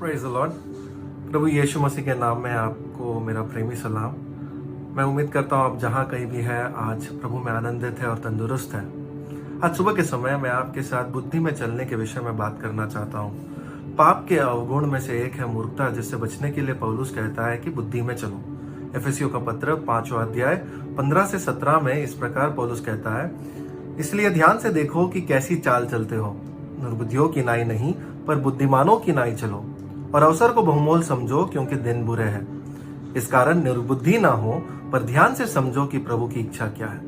Praise the Lord. प्रभु यीशु मसीह के नाम में आपको मेरा प्रेमी सलाम। मैं उम्मीद करता हूँ आप जहाँ कहीं भी हैं आज प्रभु में आनंदित है और तंदुरुस्त है। आज सुबह के समय मैं आपके साथ बुद्धि में चलने के विषय में बात करना चाहता हूँ। पाप के अवगुण में से एक है मूर्खता, जिससे बचने के लिए पौलुस कहता है कि बुद्धि में चलो। एफेसियों का पत्र 5वां अध्याय 15 से 17 में इस प्रकार पौलुस कहता है, इसलिए ध्यान से देखो कि कैसी चाल चलते हो, निर्बुद्धियों की नाई नहीं पर बुद्धिमानों की नाई चलो, और अवसर को बहुमोल समझो क्योंकि दिन बुरे हैं। इस कारण निर्बुद्धि ना हो पर ध्यान से समझो कि प्रभु की इच्छा क्या है।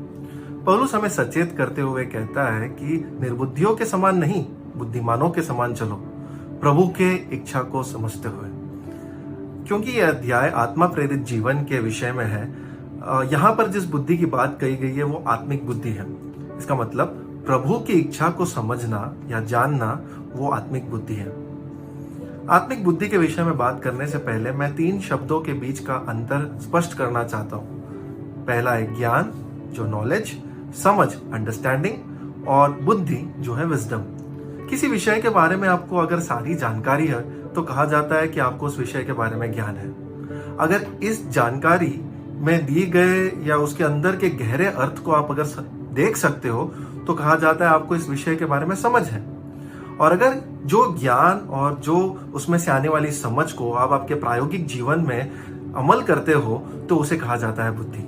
पौलुस हमें सचेत करते हुए कहता है कि निर्बुद्धियों के समान नहीं, बुद्धिमानों के समान चलो, प्रभु के इच्छा को समझते हुए। क्योंकि यह अध्याय आत्मा प्रेरित जीवन के विषय में है। यहाँ पर जिस बुद्धि की बात कही गई है वो आत्मिक बुद्धि है। इसका मतलब प्रभु की इच्छा को समझना या जानना वो आत्मिक बुद्धि है। आत्मिक बुद्धि के विषय में बात करने से पहले मैं 3 शब्दों के बीच का अंतर स्पष्ट करना चाहता हूँ। पहला है ज्ञान, जो नॉलेज, समझ, अंडरस्टैंडिंग, और बुद्धि जो है विजडम। किसी विषय के बारे में आपको अगर सारी जानकारी है तो कहा जाता है कि आपको उस विषय के बारे में ज्ञान है। अगर इस जानकारी में दिए गए या उसके अंदर के गहरे अर्थ को आप अगर देख सकते हो तो कहा जाता है आपको इस विषय के बारे में समझ है। और अगर जो ज्ञान और जो उसमें से आने वाली समझ को आप आपके प्रायोगिक जीवन में अमल करते हो तो उसे कहा जाता है बुद्धि।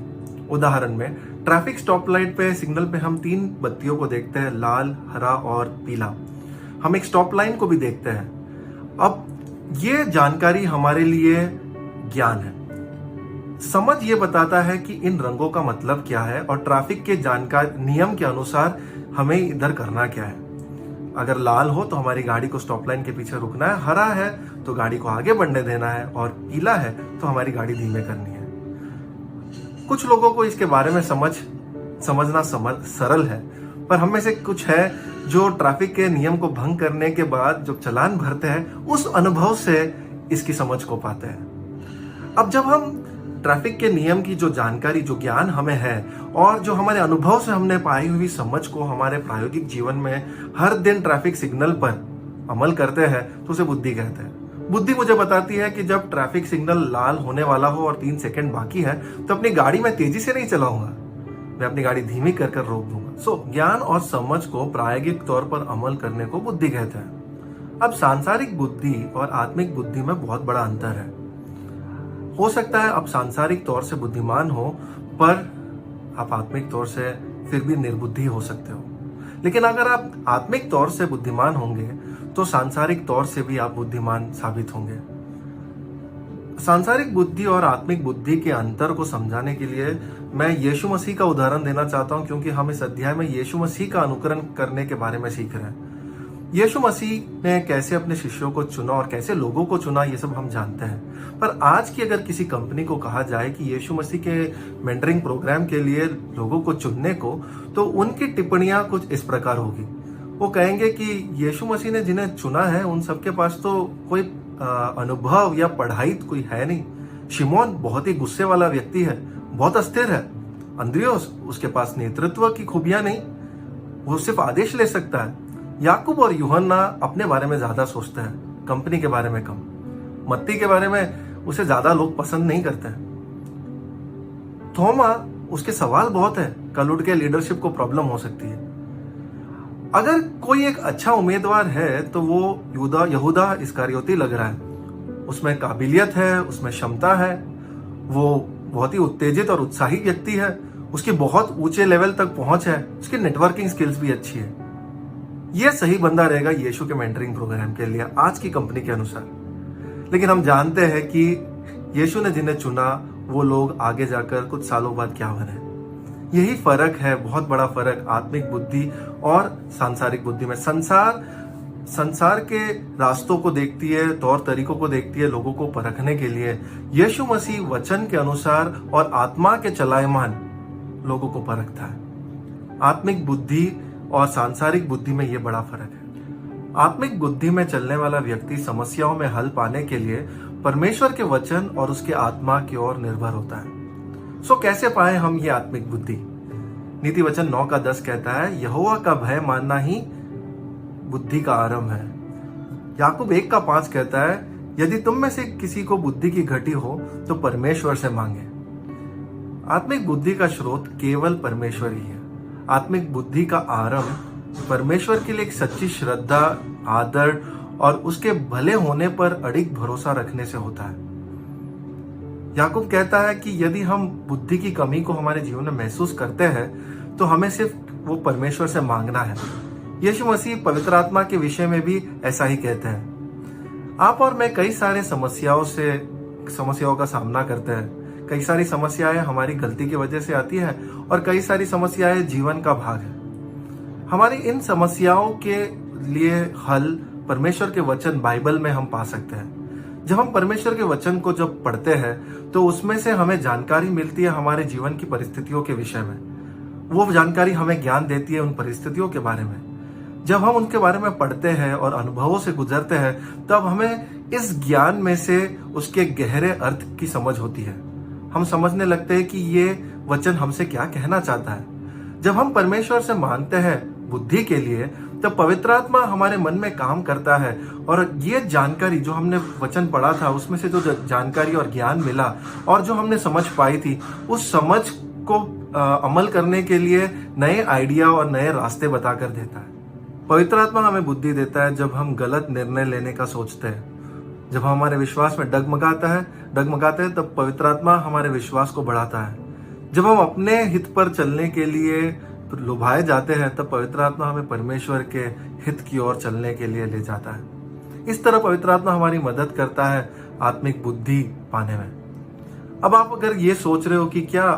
उदाहरण में ट्रैफिक स्टॉप लाइट पे सिग्नल पे हम 3 बत्तियों को देखते हैं, लाल, हरा और पीला। हम एक स्टॉप लाइन को भी देखते हैं। अब ये जानकारी हमारे लिए ज्ञान है। समझ ये बताता है कि इन रंगों का मतलब क्या है और ट्रैफिक के जानकारी नियम के अनुसार हमें इधर करना क्या है। अगर लाल हो तो हमारी गाड़ी को स्टॉप लाइन के पीछे रुकना है, हरा है तो गाड़ी को आगे बढ़ने देना है, और पीला है तो हमारी गाड़ी धीमे करनी है। कुछ लोगों को इसके बारे में समझना सरल है, पर हम में से कुछ है जो ट्रैफिक के नियम को भंग करने के बाद जो चालान भरते हैं उस अनुभव से इसकी समझ को पाते हैं। अब जब हम ट्रैफिक के नियम की जो जानकारी, जो ज्ञान हमें है और जो हमारे अनुभव से हमने पाई हुई समझ को हमारे प्रायोगिक जीवन में हर दिन ट्रैफिक सिग्नल पर अमल करते हैं तो उसे बुद्धि कहते हैं। बुद्धि मुझे बताती है कि जब ट्रैफिक सिग्नल लाल होने वाला हो और 3 सेकंड बाकी है तो अपनी गाड़ी में तेजी से नहीं चलाऊंगा, मैं अपनी गाड़ी धीमी कर रोक दूंगा। ज्ञान और समझ को प्रायोगिक तौर पर अमल करने को बुद्धि कहते हैं। अब सांसारिक बुद्धि और आत्मिक बुद्धि में बहुत बड़ा अंतर है। हो सकता है आप सांसारिक तौर से बुद्धिमान हो पर आप आत्मिक तौर से फिर भी निर्बुद्धि हो सकते हो। लेकिन अगर आप आत्मिक तौर से बुद्धिमान होंगे तो सांसारिक तौर से भी आप बुद्धिमान साबित होंगे। सांसारिक बुद्धि और आत्मिक बुद्धि के अंतर को समझाने के लिए मैं यीशु मसीह का उदाहरण देना चाहता हूं, क्योंकि हम इस अध्याय में यीशु मसीह का अनुकरण करने के बारे में सीख रहे हैं। यीशु मसीह ने कैसे अपने शिष्यों को चुना और कैसे लोगों को चुना ये सब हम जानते हैं। पर आज की अगर किसी कंपनी को कहा जाए कि यीशु मसीह के मेंटरिंग प्रोग्राम के लिए लोगों को चुनने को, तो उनकी टिप्पणियां कुछ इस प्रकार होगी। वो कहेंगे कि यीशु मसीह ने जिन्हें चुना है उन सबके पास तो कोई अनुभव या पढ़ाई कोई है नहीं। शिमोन बहुत ही गुस्से वाला व्यक्ति है, बहुत अस्थिर है। अंद्रियोस, उसके पास नेतृत्व की खूबियां नहीं, वो सिर्फ आदेश ले सकता है। याकूब और यूहन्ना अपने बारे में ज्यादा सोचते हैं, कंपनी के बारे में कम। मत्ती के बारे में उसे ज्यादा लोग पसंद नहीं करते हैं। थोमा, उसके सवाल बहुत है, कल उठ के लीडरशिप को प्रॉब्लम हो सकती है। अगर कोई एक अच्छा उम्मीदवार है तो वो यहूदा इस्करियोती लग रहा है। उसमें काबिलियत है, उसमें क्षमता है, वो बहुत ही उत्तेजित और उत्साही व्यक्ति है, उसकी बहुत ऊंचे लेवल तक पहुंच है, उसकी नेटवर्किंग स्किल्स भी अच्छी है। यह सही बंदा रहेगा यीशु के मेंटरिंग प्रोग्राम के लिए आज की कंपनी के अनुसार। लेकिन हम जानते हैं कि यीशु ने जिन्हें चुना वो लोग आगे जाकर कुछ सालों बाद क्या बने। यही फर्क है, बहुत बड़ा फर्क आत्मिक बुद्धि और सांसारिक बुद्धि में। संसार के रास्तों को देखती है, तौर तरीकों को देखती है लोगों को परखने के लिए। यीशु मसीह वचन के अनुसार और आत्मा के चलायमान लोगों को परखता है। आत्मिक बुद्धि और सांसारिक बुद्धि में यह बड़ा फर्क है। आत्मिक बुद्धि में चलने वाला व्यक्ति समस्याओं में हल पाने के लिए परमेश्वर के वचन और उसके आत्मा की ओर निर्भर होता है। कैसे पाए हम ये आत्मिक बुद्धि? नीति वचन 9:10 कहता है, यहोवा का भय मानना ही बुद्धि का आरंभ है। याकूब 1:5 कहता है, यदि तुम में से किसी को बुद्धि की घटी हो तो परमेश्वर से मांगे। आत्मिक बुद्धि का स्रोत केवल परमेश्वर ही है। आत्मिक बुद्धि का आरंभ परमेश्वर के लिए एक सच्ची श्रद्धा, आदर और उसके भले होने पर अडिग भरोसा रखने से होता है। याकूब कहता है कि यदि हम बुद्धि की कमी को हमारे जीवन में महसूस करते हैं तो हमें सिर्फ वो परमेश्वर से मांगना है। यीशु मसीह पवित्र आत्मा के विषय में भी ऐसा ही कहते हैं। आप और मैं कई सारे समस्याओं का सामना करते हैं। कई सारी समस्याएं हमारी गलती की वजह से आती है और कई सारी समस्याएं जीवन का भाग है। हमारी इन समस्याओं के लिए हल परमेश्वर के वचन बाइबल में हम पा सकते हैं। जब हम परमेश्वर के वचन को जब पढ़ते हैं तो उसमें से हमें जानकारी मिलती है हमारे जीवन की परिस्थितियों के विषय में। वो जानकारी हमें ज्ञान देती है उन परिस्थितियों के बारे में। जब हम उनके बारे में पढ़ते हैं और अनुभवों से गुजरते हैं तब हमें इस ज्ञान में से उसके गहरे अर्थ की समझ होती है। हम समझने लगते हैं कि ये वचन हमसे क्या कहना चाहता है। जब हम परमेश्वर से मांगते हैं बुद्धि के लिए तब पवित्र आत्मा हमारे मन में काम करता है और ये जानकारी जो हमने वचन पढ़ा था उसमें से जो जानकारी और ज्ञान मिला और जो हमने समझ पाई थी उस समझ को अमल करने के लिए नए आइडिया और नए रास्ते बताकर देता है। पवित्र आत्मा हमें बुद्धि देता है जब हम गलत निर्णय लेने का सोचते हैं। जब हमारे विश्वास में डगमगाते हैं तब पवित्र आत्मा हमारे विश्वास को बढ़ाता है। जब हम अपने हित पर चलने के लिए लुभाए जाते हैं तब पवित्र आत्मा हमें परमेश्वर के हित की ओर चलने के लिए ले जाता है। इस तरह पवित्र आत्मा हमारी मदद करता है आत्मिक बुद्धि पाने में। अब आप अगर ये सोच रहे हो कि क्या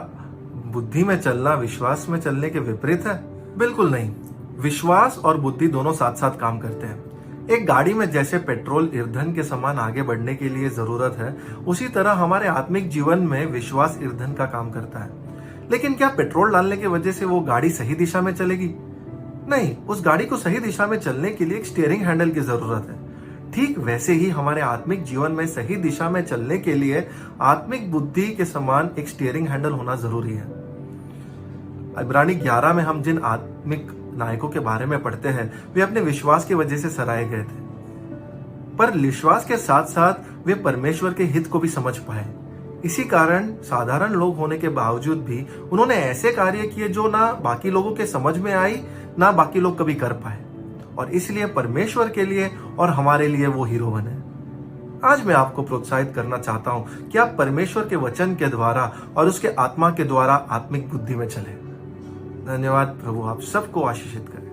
बुद्धि में चलना विश्वास में चलने के विपरीत है? बिल्कुल नहीं। विश्वास और बुद्धि दोनों साथ साथ काम करते हैं। एक गाड़ी में जैसे पेट्रोल ईंधन के समान आगे बढ़ने के लिए जरूरत है, उसी तरह हमारे आत्मिक जीवन में विश्वास ईंधन का काम करता है। लेकिन क्या पेट्रोल डालने की वजह से वो गाड़ी सही दिशा में चलेगी? नहीं, उस गाड़ी को सही दिशा में चलने के लिए एक स्टीयरिंग हैंडल की जरूरत है। ठीक वैसे ही हमारे आत्मिक जीवन में सही दिशा में चलने के लिए आत्मिक बुद्धि के समान एक स्टीयरिंग हैंडल होना जरूरी है। इब्रानी 11 में हम जिन आत्मिक नायकों के बारे में पढ़ते हैं वे अपने विश्वास की वजह से सराहे गए थे, पर विश्वास के साथ साथ वे परमेश्वर के हित को भी समझ पाए। इसी कारण साधारण लोग होने के बावजूद भी उन्होंने ऐसे कार्य किए जो ना बाकी लोगों के समझ में आई, ना बाकी लोग कभी कर पाए, और इसलिए परमेश्वर के लिए और हमारे लिए वो हीरो बने। आज मैं आपको प्रोत्साहित करना चाहता हूं कि आप परमेश्वर के वचन के द्वारा और उसके आत्मा के द्वारा आत्मिक बुद्धि में चलें। धन्यवाद। प्रभु आप सबको आशीषित करे।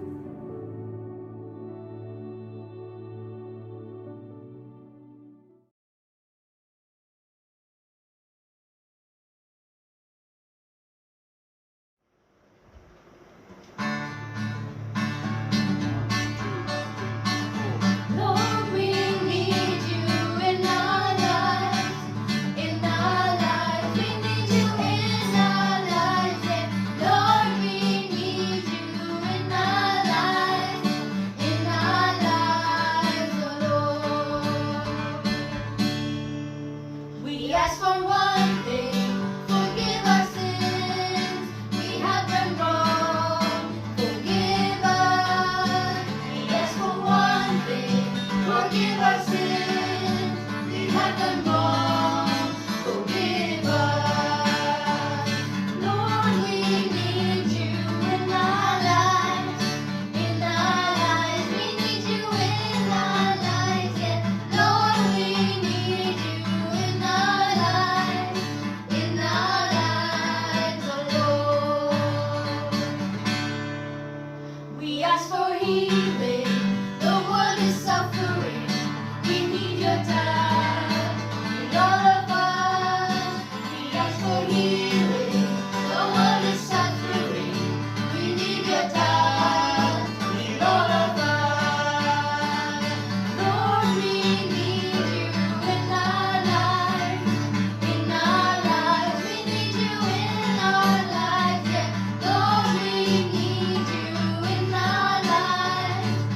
Lord, we need you in our lives. In our lives, we need you in our lives. Yeah. Lord, we need you in our lives. In our lives, oh Lord. We ask for one thing, forgive our sins. We have done wrong, forgive us. We ask for one thing, forgive our sins. We have done wrong, forgive us. Lord, we need you in our lives. In our lives, we need you in our lives. Yeah. Lord, we need you in our lives. In our lives, oh Lord. We ask for healing. The world is suffering. We need your touch in all of us. We ask for healing. The world is suffering. We need your touch in all of us. Lord, we need you in our lives. In our lives, we need you in our lives. Yeah. Lord, we need you in our lives.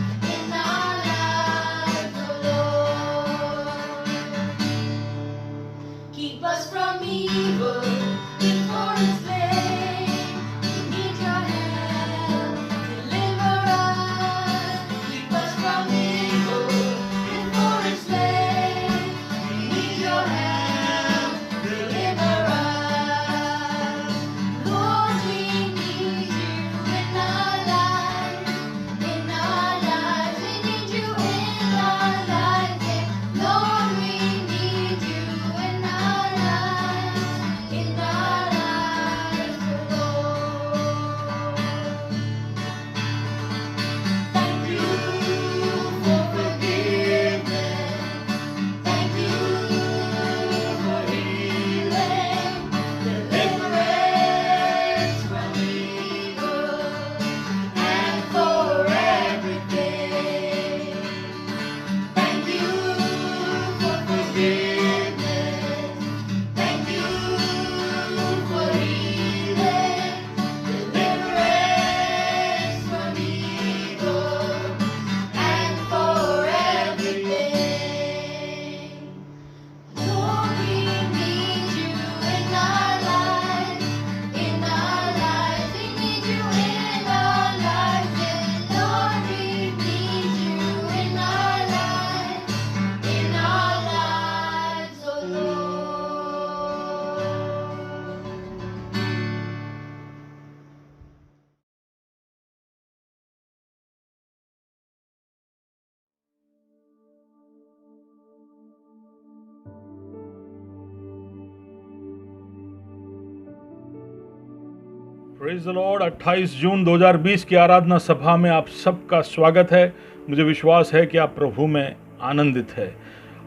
Praise the Lord. 28 जून 2020 की आराधना सभा में आप सबका स्वागत है। मुझे विश्वास है कि आप प्रभु में आनंदित है।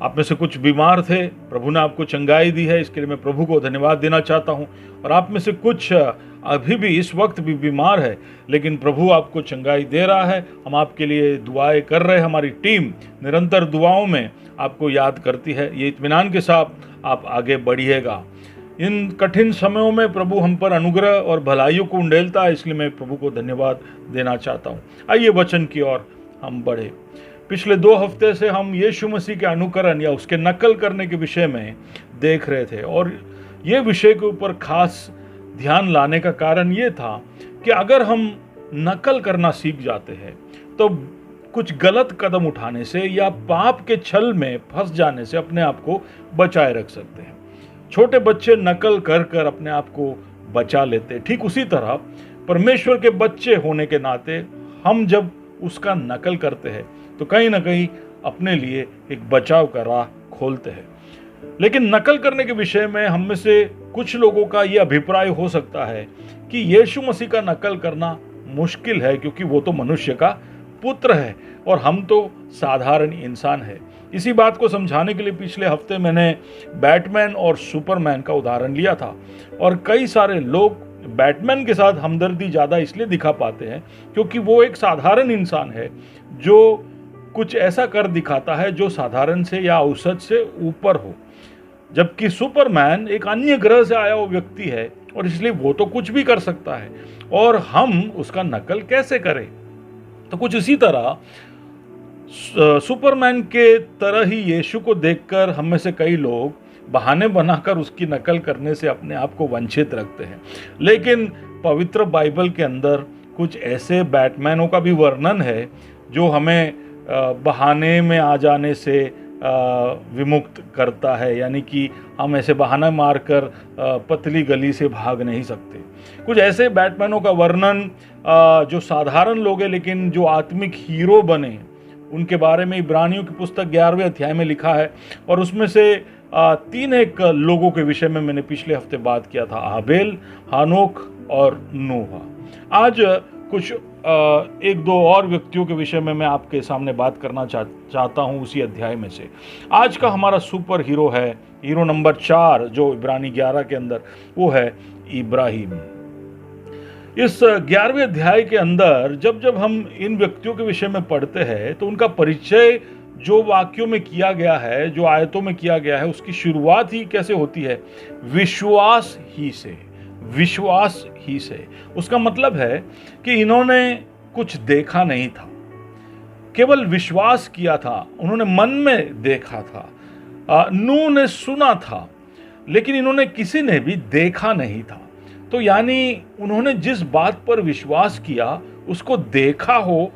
आप में से कुछ बीमार थे, प्रभु ने आपको चंगाई दी है, इसके लिए मैं प्रभु को धन्यवाद देना चाहता हूं। और आप में से कुछ अभी भी इस वक्त भी बीमार है, लेकिन प्रभु आपको चंगाई दे रहा है। हम आपके लिए दुआएं कर रहे हैं। हमारी टीम निरंतर दुआओं में आपको याद करती है। ये इत्मीनान के साथ आप आगे बढ़िएगा। इन कठिन समयों में प्रभु हम पर अनुग्रह और भलाइयों को उंडेलता है, इसलिए मैं प्रभु को धन्यवाद देना चाहता हूँ। आइए वचन की ओर हम बढ़े। पिछले 2 हफ्ते से हम यीशु मसीह के अनुकरण या उसके नकल करने के विषय में देख रहे थे, और ये विषय के ऊपर खास ध्यान लाने का कारण ये था कि अगर हम नकल करना सीख जाते हैं तो कुछ गलत कदम उठाने से या पाप के छल में फंस जाने से अपने आप को बचाए रख सकते हैं। छोटे बच्चे नकल कर कर अपने आप को बचा लेते। ठीक उसी तरह परमेश्वर के बच्चे होने के नाते हम जब उसका नकल करते हैं तो कहीं ना कहीं अपने लिए एक बचाव का राह खोलते हैं। लेकिन नकल करने के विषय में हम में से कुछ लोगों का यह अभिप्राय हो सकता है कि यीशु मसीह का नकल करना मुश्किल है, क्योंकि वो तो मनुष्य का पुत्र है और हम तो साधारण इंसान है। इसी बात को समझाने के लिए पिछले हफ्ते मैंने बैटमैन और सुपरमैन का उदाहरण लिया था। और कई सारे लोग बैटमैन के साथ हमदर्दी ज़्यादा इसलिए दिखा पाते हैं क्योंकि वो एक साधारण इंसान है जो कुछ ऐसा कर दिखाता है जो साधारण से या औसत से ऊपर हो, जबकि सुपरमैन एक अन्य ग्रह से आया हुआ व्यक्ति है और इसलिए वो तो कुछ भी कर सकता है, और हम उसका नकल कैसे करें। तो कुछ इसी तरह सुपरमैन के तरह ही यीशु को देखकर हम में से कई लोग बहाने बनाकर उसकी नकल करने से अपने आप को वंचित रखते हैं। लेकिन पवित्र बाइबल के अंदर कुछ ऐसे बैटमैनों का भी वर्णन है जो हमें बहाने में आ जाने से विमुक्त करता है, यानी कि हम ऐसे बहाना मारकर पतली गली से भाग नहीं सकते। कुछ ऐसे बैटमैनों का वर्णन जो साधारण लोग हैं लेकिन जो आत्मिक हीरो बने, उनके बारे में इब्रानियों की पुस्तक 11वें अध्याय में लिखा है। और उसमें से 3 लोगों के विषय में मैंने पिछले हफ्ते बात किया था, आबेल, हानोक और नूह। आज कुछ 1-2 और व्यक्तियों के विषय में मैं आपके सामने बात करना चाहता हूं उसी अध्याय में से। आज का हमारा सुपर हीरो है, हीरो नंबर 4 जो इब्रानी 11 के अंदर, वो है इब्राहिम। इस 11वें अध्याय के अंदर जब जब हम इन व्यक्तियों के विषय में पढ़ते हैं तो उनका परिचय जो वाक्यों में किया गया है, जो आयतों में किया गया है, उसकी शुरुआत ही कैसे होती है? विश्वास ही से। विश्वास ही से उसका मतलब है कि इन्होंने कुछ देखा नहीं था, केवल विश्वास किया था। उन्होंने मन में देखा था, नूह ने सुना था, लेकिन इन्होंने किसी ने भी देखा नहीं था। तो यानी उन्होंने जिस बात पर विश्वास किया उसको देखा हो,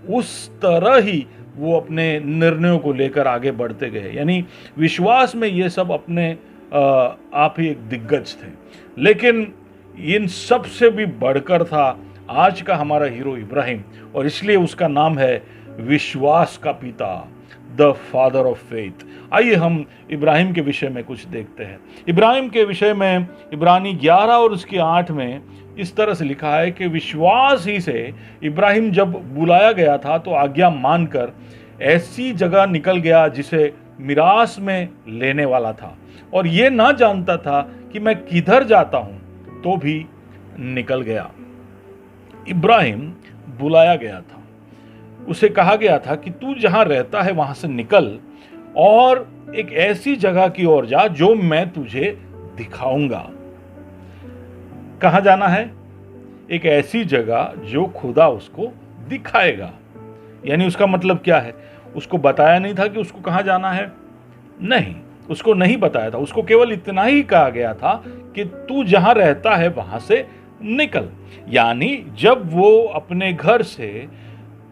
उस तरह ही वो अपने निर्णयों को लेकर आगे बढ़ते गए। यानी विश्वास में ये सब अपने आप ही एक दिग्गज थे। लेकिन इन सब से भी बढ़कर था आज का हमारा हीरो इब्राहिम, और इसलिए उसका नाम है विश्वास का पिता, द फादर ऑफ फेथ। आइए हम इब्राहिम के विषय में कुछ देखते हैं। इब्राहिम के विषय में इब्रानी 11 और उसके 8 में इस तरह से लिखा है कि विश्वास ही से इब्राहिम जब बुलाया गया था तो आज्ञा मानकर ऐसी जगह निकल गया जिसे मिरास में लेने वाला था, और ये ना जानता था कि मैं किधर जाता हूं, तो भी निकल गया। इब्राहिम बुलाया गया था, उसे कहा गया था कि तू जहां रहता है वहां से निकल और एक ऐसी जगह की ओर जा जो मैं तुझे दिखाऊंगा। कहां जाना है? एक ऐसी जगह जो खुदा उसको दिखाएगा। यानी उसका मतलब क्या है? उसको बताया नहीं था कि उसको कहां जाना है, नहीं, उसको नहीं बताया था। उसको केवल इतना ही कहा गया था कि तू जहां रहता है वहां से निकल। यानी जब वो अपने घर से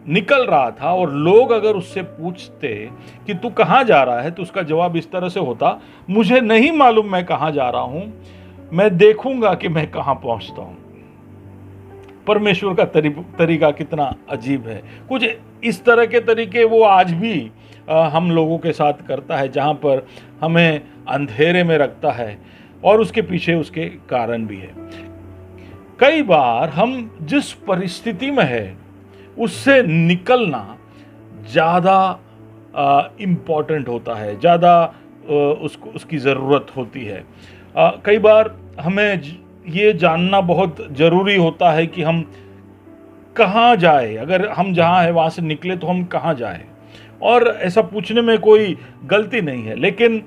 निकल रहा था और लोग अगर उससे पूछते कि तू कहां जा रहा है, तो उसका जवाब इस तरह से होता, मुझे नहीं मालूम मैं कहां जा रहा हूं, मैं देखूंगा कि मैं कहां पहुंचता हूं। परमेश्वर का तरीका कितना अजीब है। कुछ इस तरह के तरीके वो आज भी हम लोगों के साथ करता है, जहां पर हमें अंधेरे में रखता है, और उसके पीछे उसके कारण भी है। कई बार हम जिस परिस्थिति में है उससे निकलना ज़्यादा इम्पॉर्टेंट होता है, ज़्यादा उसकी ज़रूरत होती है। कई बार हमें ये जानना बहुत ज़रूरी होता है कि हम कहाँ जाए, अगर हम जहाँ है वहाँ से निकले तो हम कहाँ जाए। और ऐसा पूछने में कोई गलती नहीं है, लेकिन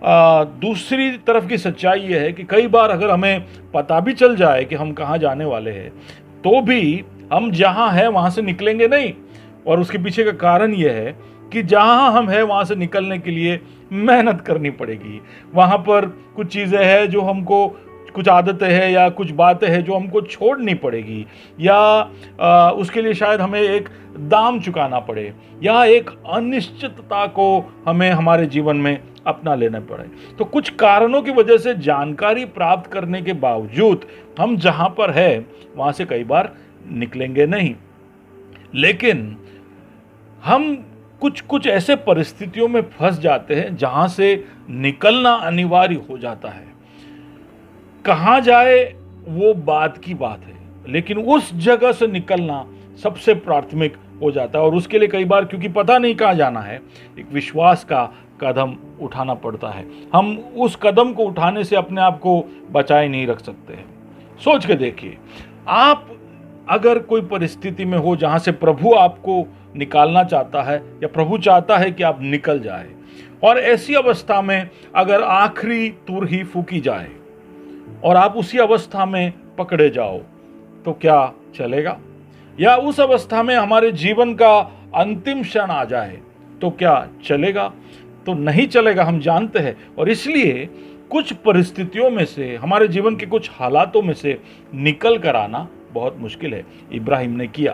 दूसरी तरफ की सच्चाई ये है कि कई बार अगर हमें पता भी चल जाए कि हम कहाँ जाने वाले हैं तो भी हम जहाँ हैं वहाँ से निकलेंगे नहीं। और उसके पीछे का कारण ये है कि जहाँ हम हैं वहाँ से निकलने के लिए मेहनत करनी पड़ेगी। वहाँ पर कुछ चीज़ें हैं जो हमको, कुछ आदतें हैं या कुछ बातें हैं जो हमको छोड़नी पड़ेगी, या उसके लिए शायद हमें एक दाम चुकाना पड़े, या एक अनिश्चितता को हमें हमारे जीवन में अपना लेना पड़े। तो कुछ कारणों की वजह से जानकारी प्राप्त करने के बावजूद हम जहाँ पर है वहाँ से कई बार निकलेंगे नहीं। लेकिन हम कुछ ऐसे परिस्थितियों में फंस जाते हैं जहाँ से निकलना अनिवार्य हो जाता है। कहाँ जाए वो बात की बात है, लेकिन उस जगह से निकलना सबसे प्राथमिक हो जाता है। और उसके लिए कई बार, क्योंकि पता नहीं कहाँ जाना है, एक विश्वास का कदम उठाना पड़ता है। हम उस कदम को उठाने से अपने आप को बचाए नहीं रख सकते हैं। सोच के देखिए, आप अगर कोई परिस्थिति में हो जहाँ से प्रभु आपको निकालना चाहता है या प्रभु चाहता है कि आप निकल जाए, और ऐसी अवस्था में अगर आखिरी तुर ही फूकी जाए और आप उसी अवस्था में पकड़े जाओ तो क्या चलेगा? या उस अवस्था में हमारे जीवन का अंतिम क्षण आ जाए तो क्या चलेगा? तो नहीं चलेगा, हम जानते हैं। और इसलिए कुछ परिस्थितियों में से, हमारे जीवन के कुछ हालातों में से निकल कर आना बहुत मुश्किल है। इब्राहिम ने किया।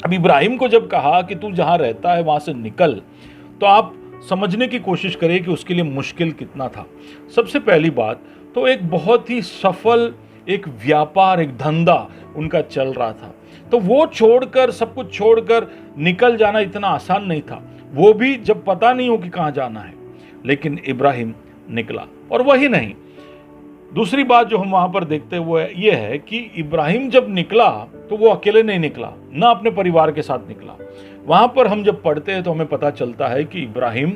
अब इब्राहिम को जब कहा कि तू जहाँ रहता है वहाँ से निकल, तो आप समझने की कोशिश करें कि उसके लिए मुश्किल कितना था। सबसे पहली बात तो एक बहुत ही सफल एक व्यापार, एक धंधा उनका चल रहा था, तो वो छोड़कर, सब कुछ छोड़कर निकल जाना इतना आसान नहीं था, वो भी जब पता नहीं हो कि कहाँ जाना है। लेकिन इब्राहिम निकला। और वही नहीं, दूसरी बात जो हम वहां पर देखते हैं वो ये है कि इब्राहिम जब निकला तो वो अकेले नहीं निकला, ना अपने परिवार के साथ निकला। वहां पर हम जब पढ़ते हैं तो हमें पता चलता है कि इब्राहिम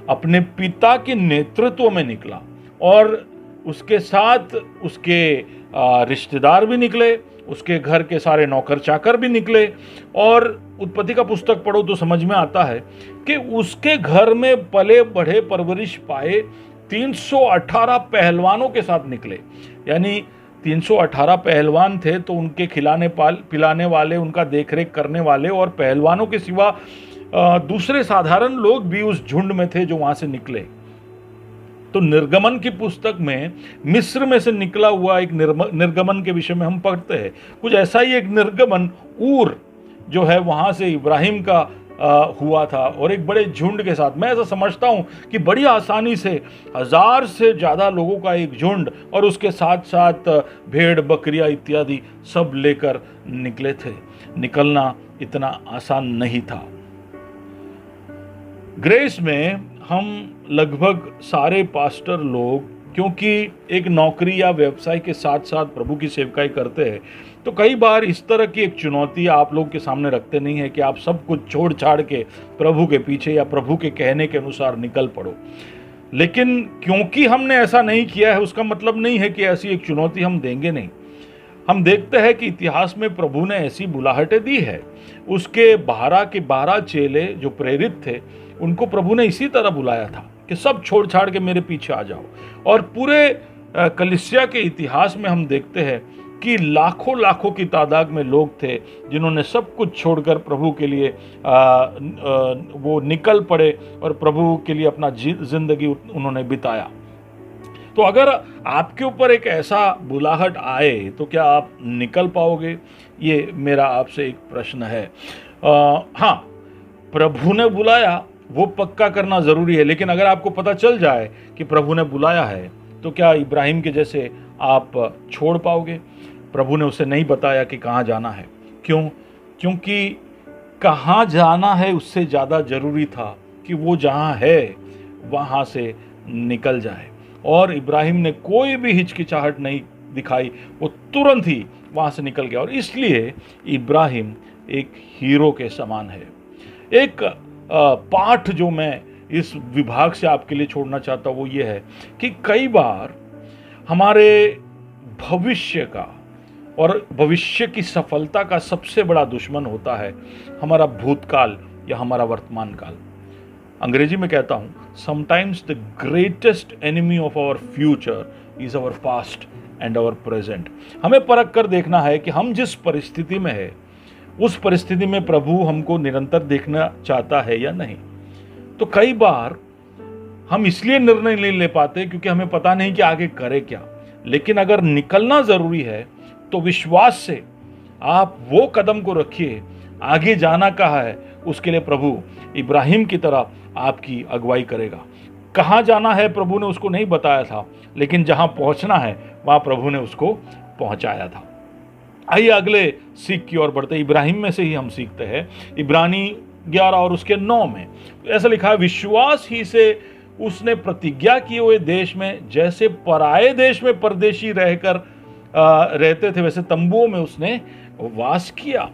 अपने पिता के नेतृत्व में निकला, और उसके साथ उसके रिश्तेदार भी निकले, उसके घर के सारे नौकर चाकर भी निकले। और उत्पत्ति का पुस्तक पढ़ो तो समझ में आता है कि उसके घर में पले बढ़े परवरिश पाए 318 पहलवानों के साथ निकले। यानी 318 पहलवान थे, तो उनके खिलाने पिलाने वाले, उनका देखरेख करने वाले, और पहलवानों के सिवा दूसरे साधारण लोग भी उस झुंड में थे जो वहां से निकले। तो निर्गमन की पुस्तक में मिस्र में से निकला हुआ एक निर्गमन के विषय में हम पढ़ते हैं। कुछ ऐसा ही एक निर्गमन ऊर जो है वहां से इब्राहिम का हुआ था, और एक बड़े झुंड के साथ। मैं ऐसा समझता हूं कि बड़ी आसानी से 1000 से ज़्यादा लोगों का एक झुंड, और उसके साथ साथ भेड़ बकरियां इत्यादि सब लेकर निकले थे। निकलना इतना आसान नहीं था। ग्रेस में हम लगभग सारे पास्टर लोग, क्योंकि एक नौकरी या व्यवसाय के साथ साथ प्रभु की सेवकाई करते हैं, तो कई बार इस तरह की एक चुनौती आप लोग के सामने रखते नहीं है कि आप सब कुछ छोड़ छाड़ के प्रभु के पीछे या प्रभु के कहने के अनुसार निकल पड़ो। लेकिन क्योंकि हमने ऐसा नहीं किया है, उसका मतलब नहीं है कि ऐसी एक चुनौती हम देंगे नहीं। हम देखते हैं कि इतिहास में प्रभु ने ऐसी बुलाहटें दी है। उसके 12 के 12 चेले जो प्रेरित थे, उनको प्रभु ने इसी तरह बुलाया था कि सब छोड़ छाड़ के मेरे पीछे आ जाओ। और पूरे कलीसिया के इतिहास में हम देखते हैं कि लाखों लाखों की तादाद में लोग थे जिन्होंने सब कुछ छोड़कर प्रभु के लिए वो निकल पड़े और प्रभु के लिए अपना जिंदगी उन्होंने बिताया। तो अगर आपके ऊपर एक ऐसा बुलाहट आए तो क्या आप निकल पाओगे? ये मेरा आपसे एक प्रश्न है। हाँ, प्रभु ने बुलाया वो पक्का करना ज़रूरी है, लेकिन अगर आपको पता चल जाए कि प्रभु ने बुलाया है तो क्या इब्राहिम के जैसे आप छोड़ पाओगे? प्रभु ने उसे नहीं बताया कि कहाँ जाना है। क्यों? क्योंकि कहाँ जाना है उससे ज़्यादा ज़रूरी था कि वो जहाँ है वहाँ से निकल जाए। और इब्राहिम ने कोई भी हिचकिचाहट नहीं दिखाई, वो तुरंत ही वहाँ से निकल गया। और इसलिए इब्राहिम एक हीरो के समान है। एक पाठ जो मैं इस विभाग से आपके लिए छोड़ना चाहता हूँ वो ये है कि कई बार हमारे भविष्य का और भविष्य की सफलता का सबसे बड़ा दुश्मन होता है हमारा भूतकाल या हमारा वर्तमान काल। अंग्रेजी में कहता हूँ, sometimes the greatest enemy of our future is our past and our present. हमें परख कर देखना है कि हम जिस परिस्थिति में है उस परिस्थिति में प्रभु हमको निरंतर देखना चाहता है या नहीं। तो कई बार हम इसलिए निर्णय नहीं ले पाते क्योंकि हमें पता नहीं कि आगे करे क्या। लेकिन अगर निकलना जरूरी है तो विश्वास से आप वो कदम को रखिए। आगे जाना कहा है उसके लिए प्रभु इब्राहिम की तरह आपकी अगुवाई करेगा। कहाँ जाना है प्रभु ने उसको नहीं बताया था, लेकिन जहाँ पहुँचना है वहाँ प्रभु ने उसको पहुँचाया था। आइए अगले सीख की ओर बढ़ते। इब्राहिम में से ही हम सीखते हैं। इब्रानी 11 और उसके 9 में ऐसा लिखा है, विश्वास ही से उसने प्रतिज्ञा किए हुए देश में, जैसे पराये देश में परदेशी रहकर रहते थे वैसे तंबुओं में उसने वास किया।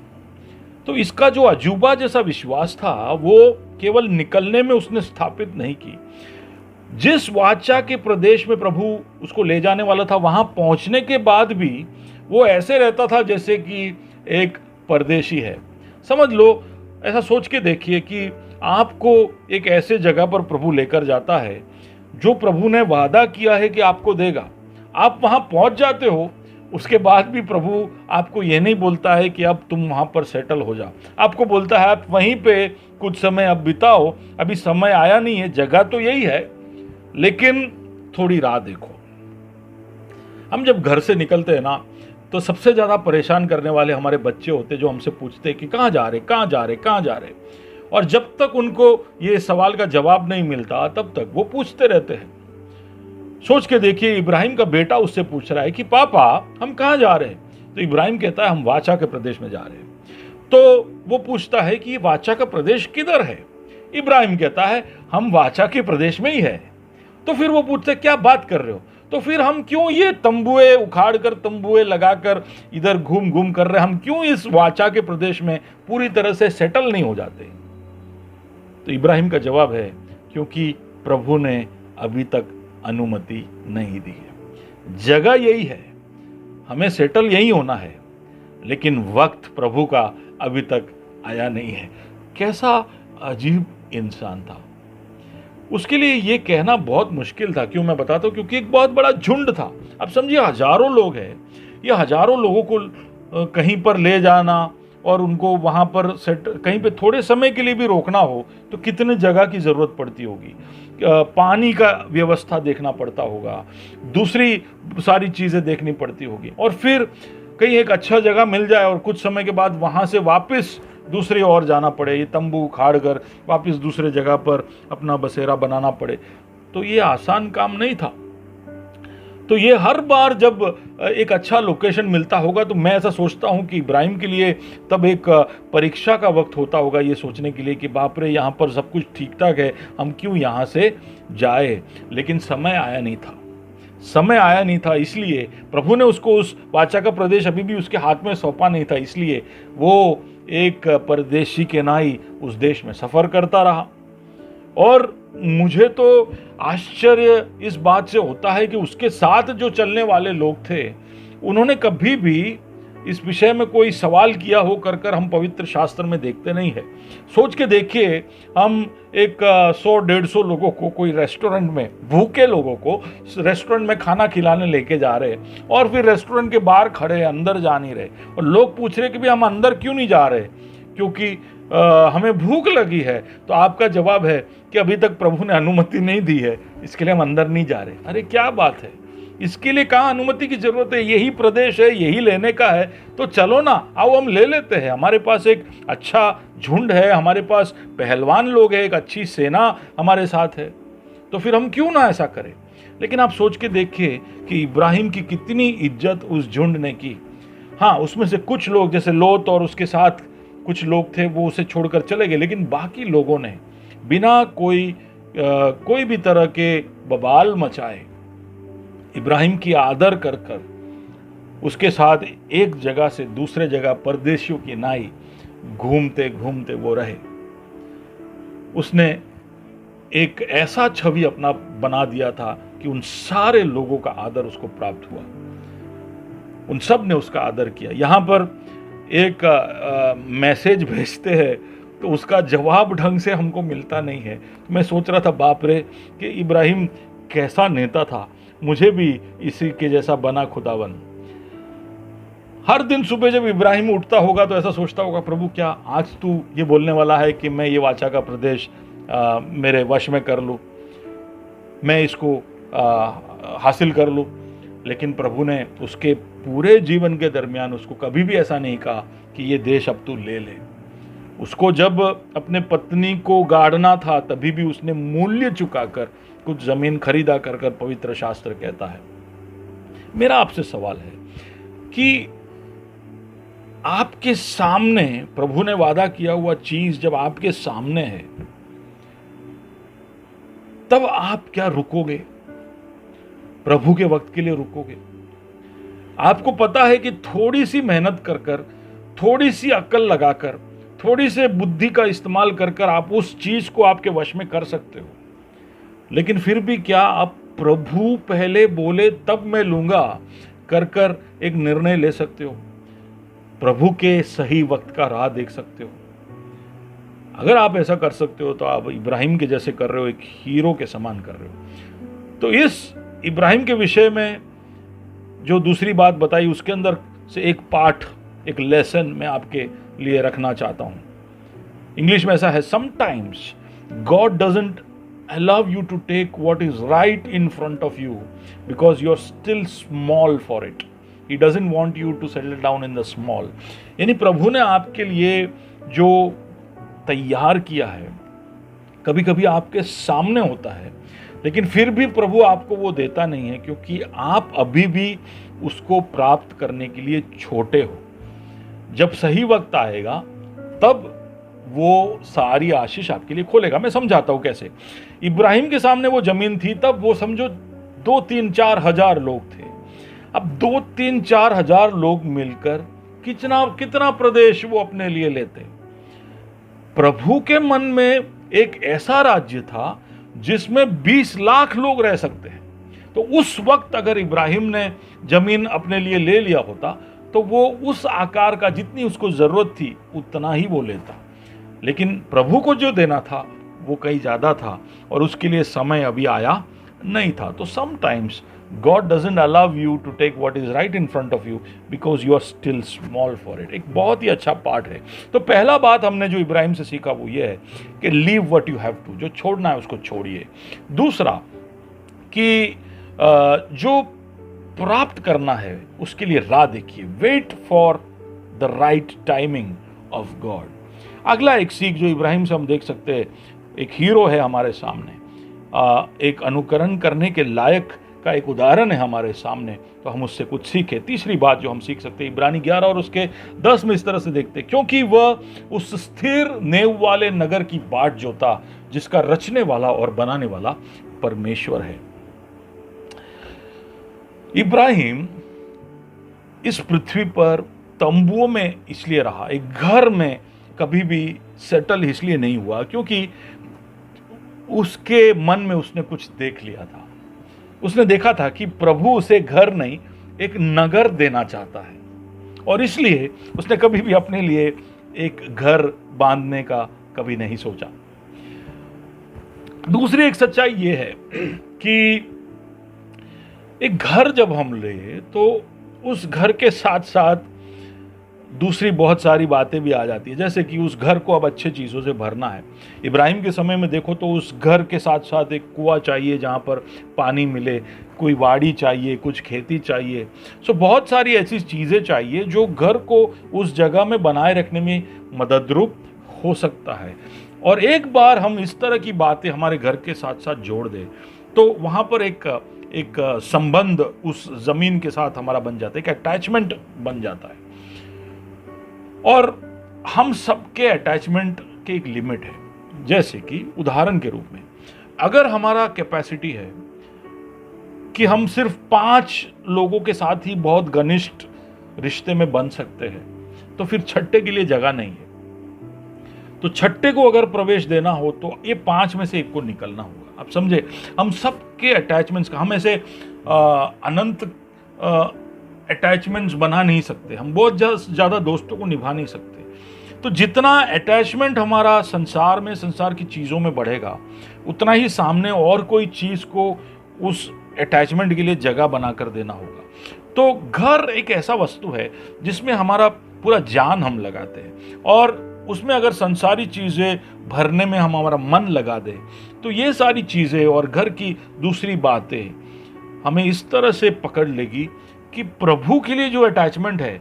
तो इसका जो अजूबा जैसा विश्वास था वो केवल निकलने में उसने स्थापित नहीं की। जिस वाचा के प्रदेश में प्रभु उसको ले जाने वाला था वहां पहुंचने के बाद भी वो ऐसे रहता था जैसे कि एक परदेशी है। समझ लो, ऐसा सोच के देखिए कि आपको एक ऐसे जगह पर प्रभु लेकर जाता है जो प्रभु ने वादा किया है कि आपको देगा। आप वहां पहुंच जाते हो, उसके बाद भी प्रभु आपको यह नहीं बोलता है कि अब तुम वहां पर सेटल हो जाओ। आपको बोलता है आप वहीं पे कुछ समय अब बिताओ, अभी समय आया नहीं है, जगह तो यही है लेकिन थोड़ी राह देखो। हम जब घर से निकलते हैं ना तो सबसे ज्यादा परेशान करने वाले हमारे बच्चे होते जो हमसे पूछते हैं कि कहाँ जा रहे, कहाँ जा रहे, कहाँ जा रहे। और जब तक उनको ये सवाल का जवाब नहीं मिलता तब तक वो पूछते रहते हैं। सोच के देखिए, इब्राहिम का बेटा उससे पूछ रहा है कि पापा हम कहाँ जा रहे हैं। तो इब्राहिम कहता है हम वाचा के प्रदेश में जा रहे हैं। तो वो पूछता है कि वाचा का प्रदेश किधर है। इब्राहिम कहता है हम वाचा के प्रदेश में ही है। तो फिर वो पूछते क्या बात कर रहे हो, तो फिर हम क्यों ये तंबुए उखाड़ कर तंबुए लगाकर इधर घूम घूम कर रहे, हम क्यों इस वाचा के प्रदेश में पूरी तरह से सेटल नहीं हो जाते। तो इब्राहिम का जवाब है क्योंकि प्रभु ने अभी तक अनुमति नहीं दी है। जगह यही है, हमें सेटल यही होना है, लेकिन वक्त प्रभु का अभी तक आया नहीं है। कैसा अजीब इंसान था। उसके लिए ये कहना बहुत मुश्किल था। क्यों मैं बताता हूँ, क्योंकि एक बहुत बड़ा झुंड था। अब समझिए हजारों लोग हैं, ये हजारों लोगों को कहीं पर ले जाना और उनको वहाँ पर कहीं पे थोड़े समय के लिए भी रोकना हो तो कितने जगह की ज़रूरत पड़ती होगी। पानी का व्यवस्था देखना पड़ता होगा, दूसरी सारी चीज़ें देखनी पड़ती होगी, और फिर कहीं एक अच्छा जगह मिल जाए और कुछ समय के बाद वहाँ से वापस दूसरी ओर जाना पड़े, ये तंबू उखाड़ कर वापस दूसरे जगह पर अपना बसेरा बनाना पड़े। तो ये आसान काम नहीं था। तो ये हर बार जब एक अच्छा लोकेशन मिलता होगा तो मैं ऐसा सोचता हूँ कि इब्राहिम के लिए तब एक परीक्षा का वक्त होता होगा, ये सोचने के लिए कि बाप रे यहाँ पर सब कुछ ठीक ठाक है, हम क्यों यहाँ से जाए। लेकिन समय आया नहीं था, समय आया नहीं था, इसलिए प्रभु ने उसको उस वाचा का प्रदेश अभी भी उसके हाथ में सौंपा नहीं था। इसलिए वो एक परदेशी के नाई उस देश में सफ़र करता रहा। और मुझे तो आश्चर्य इस बात से होता है कि उसके साथ जो चलने वाले लोग थे उन्होंने कभी भी इस विषय में कोई सवाल किया हो कर हम पवित्र शास्त्र में देखते नहीं है। सोच के देखिए, हम एक 100-150 लोगों को कोई रेस्टोरेंट में, भूखे लोगों को रेस्टोरेंट में खाना खिलाने लेके जा रहे और फिर रेस्टोरेंट के बाहर खड़े अंदर जा नहीं रहे, और लोग पूछ रहे कि भाई हम अंदर क्यों नहीं जा रहे, क्योंकि हमें भूख लगी है। तो आपका जवाब है कि अभी तक प्रभु ने अनुमति नहीं दी है, इसके लिए हम अंदर नहीं जा रहे। अरे क्या बात है, इसके लिए कहाँ अनुमति की जरूरत है, यही प्रदेश है, यही लेने का है, तो चलो ना, आओ हम ले लेते हैं। हमारे पास एक अच्छा झुंड है, हमारे पास पहलवान लोग हैं, एक अच्छी सेना हमारे साथ है, तो फिर हम क्यों ना ऐसा करें। लेकिन आप सोच के देखिए कि इब्राहिम की कितनी इज्जत उस झुंड ने की। हाँ, उसमें से कुछ लोग जैसे लोत और उसके साथ कुछ लोग थे वो उसे छोड़कर चले गए, लेकिन बाकी लोगों ने बिना कोई भी तरह के बवाल मचाए इब्राहिम की आदर कर उसके साथ एक जगह से दूसरे जगह परदेशियों की नाई घूमते घूमते वो रहे। उसने एक ऐसा छवि अपना बना दिया था कि उन सारे लोगों का आदर उसको प्राप्त हुआ, उन सब ने उसका आदर किया। यहाँ पर एक मैसेज भेजते हैं तो उसका जवाब ढंग से हमको मिलता नहीं है। मैं सोच रहा था बाप रे कि इब्राहिम कैसा नेता था, मुझे भी इसी के जैसा बना खुदावन। हर दिन सुबह जब इब्राहिम उठता होगा तो ऐसा सोचता होगा, प्रभु क्या आज तू ये बोलने वाला है कि मैं ये वाचा का प्रदेश मेरे वश में कर लूँ, मैं इसको हासिल कर लूँ। लेकिन प्रभु ने उसके पूरे जीवन के दरमियान उसको कभी भी ऐसा नहीं कहा कि ये देश अब तू ले ले। उसको जब अपने पत्नी को गाड़ना था तभी भी उसने मूल्य चुकाकर कुछ जमीन खरीदा कर पवित्र शास्त्र कहता है। मेरा आपसे सवाल है कि आपके सामने प्रभु ने वादा किया हुआ चीज जब आपके सामने है तब आप क्या रुकोगे? प्रभु के वक्त के लिए रुकोगे? आपको पता है कि थोड़ी सी मेहनत कर थोड़ी सी अक्ल लगाकर, थोड़ी सी बुद्धि का इस्तेमाल कर आप उस चीज को आपके वश में कर सकते हो, लेकिन फिर भी क्या आप प्रभु पहले बोले तब मैं लूंगा कर एक निर्णय ले सकते हो? प्रभु के सही वक्त का राह देख सकते हो? अगर आप ऐसा कर सकते हो तो आप इब्राहिम के जैसे कर रहे हो, एक हीरो के समान कर रहे हो। तो इस इब्राहिम के विषय में जो दूसरी बात बताई उसके अंदर से एक पाठ, एक लेसन मैं आपके लिए रखना चाहता हूं। इंग्लिश में ऐसा है, sometimes God doesn't allow you to take what is right in front of you because you're still small for it. He doesn't want you to settle down in the small. यानी प्रभु ने आपके लिए जो तैयार किया है कभी कभी आपके सामने होता है, लेकिन फिर भी प्रभु आपको वो देता नहीं है क्योंकि आप अभी भी उसको प्राप्त करने के लिए छोटे हो। जब सही वक्त आएगा तब वो सारी आशीष आपके लिए खोलेगा। मैं समझाता हूं कैसे। इब्राहिम के सामने वो जमीन थी तब वो समझो 2-3-4 हजार लोग थे। अब 2-3-4 हजार लोग मिलकर कितना प्रदेश वो अपने लिए लेते। प्रभु के मन में एक ऐसा राज्य था जिसमें 20 लाख लोग रह सकते हैं। तो उस वक्त अगर इब्राहिम ने जमीन अपने लिए ले लिया होता तो वो उस आकार का जितनी उसको जरूरत थी उतना ही वो लेता, लेकिन प्रभु को जो देना था वो कहीं ज्यादा था और उसके लिए समय अभी आया नहीं था। तो sometimes God doesn't allow you to take what is right in front of you because you are still small for it. एक बहुत ही अच्छा पार्ट है। तो पहला बात हमने जो इब्राहिम से सीखा वो ये है कि leave what you have to, जो छोड़ना है उसको छोड़िए। दूसरा कि जो प्राप्त करना है उसके लिए राह देखिए, wait for the right timing of God. अगला एक सीख जो इब्राहिम से हम देख सकते हैं, एक हीरो है हमारे सामने, एक अनुकरण करने के लायक का एक उदाहरण है हमारे सामने, तो हम उससे कुछ सीखें। तीसरी बात जो हम सीख सकते हैं इब्रानी 11 और उसके 10 में इस तरह से देखते हैं, क्योंकि वह उस स्थिर नेव वाले नगर की बाट जोता जिसका रचने वाला और बनाने वाला परमेश्वर है। इब्राहिम इस पृथ्वी पर तंबुओं में इसलिए रहा, एक घर में कभी भी सेटल इसलिए नहीं हुआ क्योंकि उसके मन में उसने कुछ देख लिया था। उसने देखा था कि प्रभु उसे घर नहीं एक नगर देना चाहता है, और इसलिए उसने कभी भी अपने लिए एक घर बांधने का कभी नहीं सोचा। दूसरी एक सच्चाई यह है कि एक घर जब हम ले तो उस घर के साथ साथ दूसरी बहुत सारी बातें भी आ जाती है, जैसे कि उस घर को अब अच्छे चीज़ों से भरना है। इब्राहिम के समय में देखो तो उस घर के साथ साथ एक कुआं चाहिए जहाँ पर पानी मिले, कोई वाड़ी चाहिए, कुछ खेती चाहिए। सो बहुत सारी ऐसी चीज़ें चाहिए जो घर को उस जगह में बनाए रखने में मददरूप हो सकता है। और एक बार हम इस तरह की बातें हमारे घर के साथ साथ जोड़ दें तो वहाँ पर एक संबंध उस ज़मीन के साथ हमारा बन जाता है, एक अटैचमेंट बन जाता है। और हम सबके अटैचमेंट के एक लिमिट है, जैसे कि उदाहरण के रूप में अगर हमारा कैपेसिटी है कि हम सिर्फ 5 लोगों के साथ ही बहुत घनिष्ठ रिश्ते में बन सकते हैं, तो फिर छठे के लिए जगह नहीं है। तो छठे को अगर प्रवेश देना हो तो ये 5 में से एक को निकलना होगा। आप समझे, हम सबके अटैचमेंट्स का, हम ऐसे अनंत अटैचमेंट्स बना नहीं सकते, हम बहुत ज़्यादा दोस्तों को निभा नहीं सकते। तो जितना अटैचमेंट हमारा संसार में, संसार की चीज़ों में बढ़ेगा, उतना ही सामने और कोई चीज़ को उस अटैचमेंट के लिए जगह बनाकर देना होगा। तो घर एक ऐसा वस्तु है जिसमें हमारा पूरा जान हम लगाते हैं, और उसमें अगर संसारी चीज़ें भरने में हम हमारा मन लगा दें तो ये सारी चीज़ें और घर की दूसरी बातें हमें इस तरह से पकड़ लेगी कि प्रभु के लिए जो अटैचमेंट है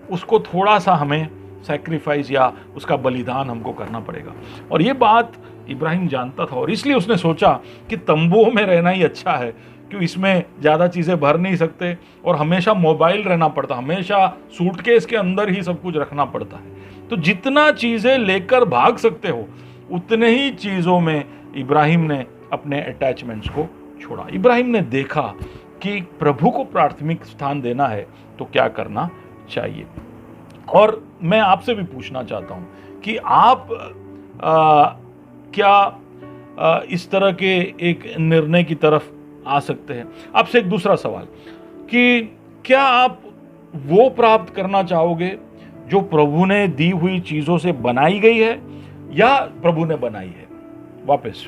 उसको थोड़ा सा हमें सैक्रिफाइस या उसका बलिदान हमको करना पड़ेगा। और ये बात इब्राहिम जानता था, और इसलिए उसने सोचा कि तंबुओं में रहना ही अच्छा है, क्यों इसमें ज़्यादा चीज़ें भर नहीं सकते और हमेशा मोबाइल रहना पड़ता, हमेशा सूटकेस के अंदर ही सब कुछ रखना पड़ता है। तो जितना चीज़ें लेकर भाग सकते हो उतने ही चीज़ों में इब्राहिम ने अपने अटैचमेंट्स को छोड़ा। इब्राहिम ने देखा कि प्रभु को प्राथमिक स्थान देना है तो क्या करना चाहिए। और मैं आपसे भी पूछना चाहता हूँ कि आप क्या इस तरह के एक निर्णय की तरफ आ सकते हैं। आपसे एक दूसरा सवाल कि क्या आप वो प्राप्त करना चाहोगे जो प्रभु ने दी हुई चीज़ों से बनाई गई है या प्रभु ने बनाई है? वापस,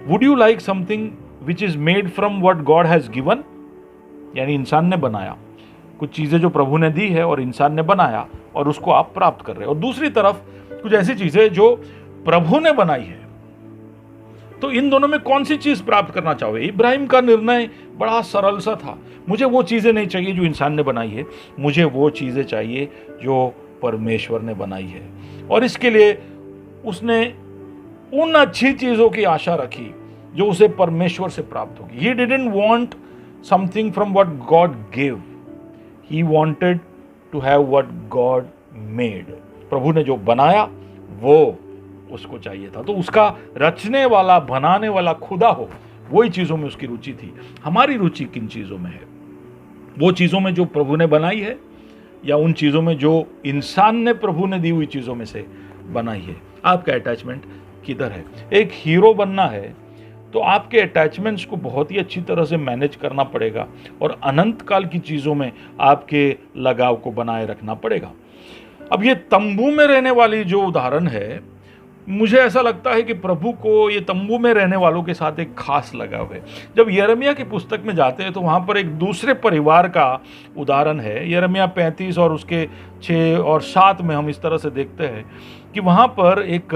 would you like something which is made from what God has given, यानी इंसान ने बनाया कुछ चीज़ें जो प्रभु ने दी है और इंसान ने बनाया और उसको आप प्राप्त कर रहे हैं, और दूसरी तरफ कुछ ऐसी चीज़ें जो प्रभु ने बनाई है, तो इन दोनों में कौन सी चीज़ प्राप्त करना चाहोगे? इब्राहिम का निर्णय बड़ा सरल सा था, मुझे वो चीज़ें नहीं चाहिए जो इंसान ने बनाई है, मुझे वो चीज़ें चाहिए जो परमेश्वर ने बनाई है। और इसके लिए उसने उन अच्छी चीज़ों की आशा रखी जो उसे परमेश्वर से प्राप्त होगी। He didn't want something from what God gave. He wanted to have what God made. प्रभु ने जो बनाया वो उसको चाहिए था, तो उसका रचने वाला, बनाने वाला खुदा हो, वही चीज़ों में उसकी रुचि थी। हमारी रुचि किन चीज़ों में है? वो चीज़ों में जो प्रभु ने बनाई है या उन चीज़ों में जो इंसान ने प्रभु ने दी हुई चीज़ों में से बनाई है? आपका अटैचमेंट किधर है? एक हीरो बनना है तो आपके अटैचमेंट्स को बहुत ही अच्छी तरह से मैनेज करना पड़ेगा और अनंत काल की चीज़ों में आपके लगाव को बनाए रखना पड़ेगा। अब ये तंबू में रहने वाली जो उदाहरण है, मुझे ऐसा लगता है कि प्रभु को ये तंबू में रहने वालों के साथ एक खास लगाव है। जब यिर्मयाह की पुस्तक में जाते हैं तो वहाँ पर एक दूसरे परिवार का उदाहरण है। यिर्मयाह 35 और उसके 6 और 7 में हम इस तरह से देखते हैं कि वहाँ पर एक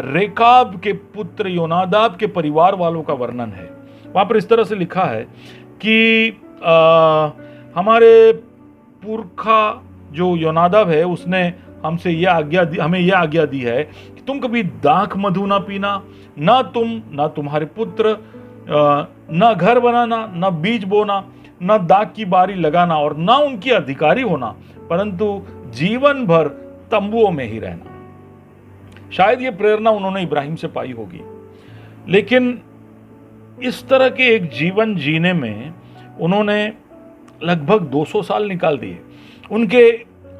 रेकाब के पुत्र योनादाब के परिवार वालों का वर्णन है। वहाँ पर इस तरह से लिखा है कि हमारे पुरखा जो योनादाब है उसने हमसे ये आज्ञा दी, हमें यह आज्ञा दी है कि तुम कभी दाख मधु ना पीना, ना तुम ना तुम्हारे पुत्र, ना घर बनाना, ना बीज बोना, ना दाख की बारी लगाना और ना उनकी अधिकारी होना, परंतु जीवन भर तंबुओं में ही रहना। शायद ये प्रेरणा उन्होंने इब्राहिम से पाई होगी, लेकिन इस तरह के एक जीवन जीने में उन्होंने लगभग 200 साल निकाल दिए। उनके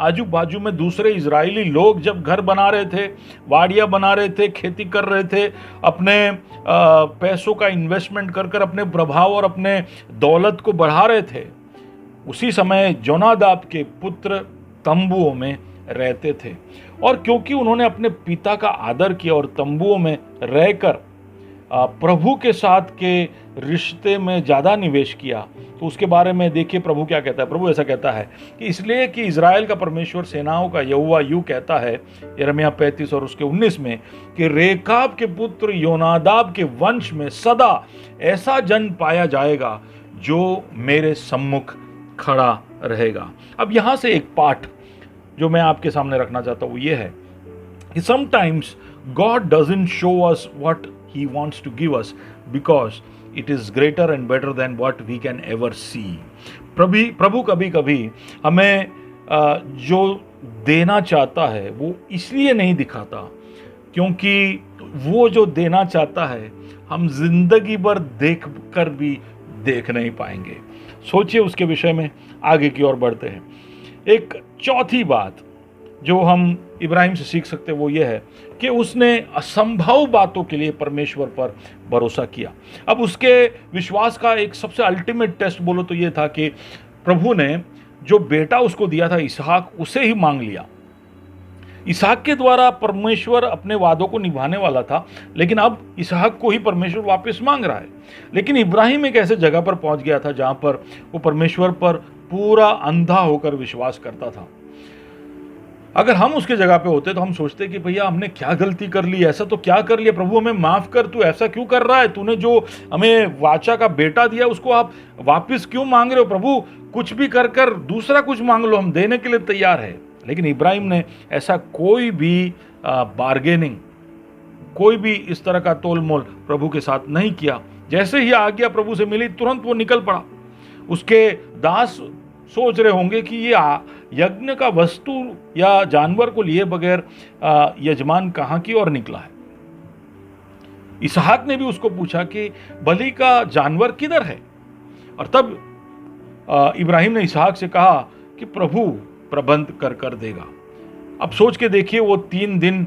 आजू बाजू में दूसरे इजरायली लोग जब घर बना रहे थे, वाड़ियाँ बना रहे थे, खेती कर रहे थे, अपने पैसों का इन्वेस्टमेंट कर कर अपने प्रभाव और अपने दौलत को बढ़ा रहे थे, उसी समय जोनादाब के पुत्र तंबुओं में रहते थे। और क्योंकि उन्होंने अपने पिता का आदर किया और तंबुओं में रहकर प्रभु के साथ के रिश्ते में ज़्यादा निवेश किया, तो उसके बारे में देखिए प्रभु क्या कहता है। प्रभु ऐसा कहता है कि इसलिए कि इज़राइल का परमेश्वर सेनाओं का यहोवा यूँ कहता है, यिर्मयाह 35 और उसके 19 में, कि रेकाब के पुत्र योनादाब के वंश में सदा ऐसा जन पाया जाएगा जो मेरे सम्मुख खड़ा रहेगा। अब यहाँ से एक पाठ जो मैं आपके सामने रखना चाहता हूँ ये है कि sometimes God doesn't show us what he wants to give us because it is greater and better than what we can ever see. प्रभु कभी कभी हमें जो देना चाहता है वो इसलिए नहीं दिखाता क्योंकि वो जो देना चाहता है हम जिंदगी भर देख कर भी देख नहीं पाएंगे। सोचिए उसके विषय में, आगे की ओर बढ़ते हैं। एक चौथी बात जो हम इब्राहिम से सीख सकते हैं वो ये है कि उसने असंभव बातों के लिए परमेश्वर पर भरोसा किया। अब उसके विश्वास का एक सबसे अल्टीमेट टेस्ट बोलो तो ये था कि प्रभु ने जो बेटा उसको दिया था इसहाक, उसे ही मांग लिया। इसहाक के द्वारा परमेश्वर अपने वादों को निभाने वाला था, लेकिन अब इसहाक को ही परमेश्वर वापस मांग रहा है। लेकिन इब्राहिम एक ऐसे जगह पर पहुंच गया था जहां पर वो परमेश्वर पर पूरा अंधा होकर विश्वास करता था। अगर हम उसके जगह पे होते तो हम सोचते कि भैया हमने क्या गलती कर ली, ऐसा तो क्या कर लिया, प्रभु हमें माफ कर, तू ऐसा क्यों कर रहा है, तूने जो हमें वाचा का बेटा दिया उसको आप वापस क्यों मांग रहे हो, प्रभु कुछ भी कर कर दूसरा कुछ मांग लो, हम देने के लिए तैयार है। लेकिन इब्राहिम ने ऐसा कोई भी बार्गेनिंग, कोई भी इस तरह का तोलमोल प्रभु के साथ नहीं किया। जैसे ही आज्ञा प्रभु से मिली तुरंत वो निकल पड़ा। उसके दास सोच रहे होंगे कि ये यज्ञ का वस्तु या जानवर को लिए बगैर यजमान कहाँ की ओर निकला है। इसहाक ने भी उसको पूछा कि बलि का जानवर किधर है, और तब इब्राहिम ने इसहाक से कहा कि प्रभु प्रबंध कर देगा। अब सोच के देखिए वो 3 दिन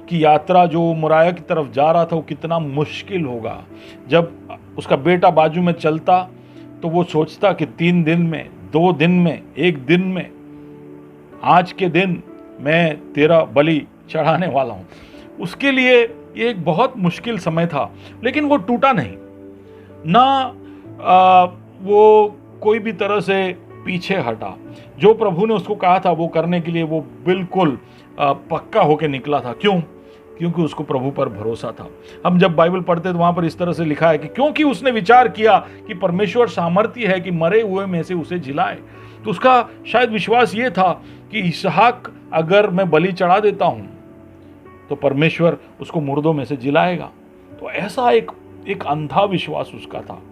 की यात्रा जो मोराया की तरफ जा रहा था वो कितना मुश्किल होगा। जब उसका बेटा बाजू में चलता तो वो सोचता कि 3 दिन में, 2 दिन में, 1 दिन में, आज के दिन मैं तेरा बलि चढ़ाने वाला हूं। उसके लिए ये एक बहुत मुश्किल समय था, लेकिन वो टूटा नहीं ना, वो कोई भी तरह से पीछे हटा। जो प्रभु ने उसको कहा था वो करने के लिए वो बिल्कुल पक्का होके निकला था। क्यों? क्योंकि उसको प्रभु पर भरोसा था। हम जब बाइबल पढ़ते तो वहां पर इस तरह से लिखा है कि क्योंकि उसने विचार किया कि परमेश्वर सामर्थ्य है कि मरे हुए में से उसे जिलाए। तो उसका शायद विश्वास ये था कि इसहाक अगर मैं बलि चढ़ा देता हूं तो परमेश्वर उसको मुर्दों में से जिलाएगा। तो ऐसा एक अंधा विश्वास उसका था।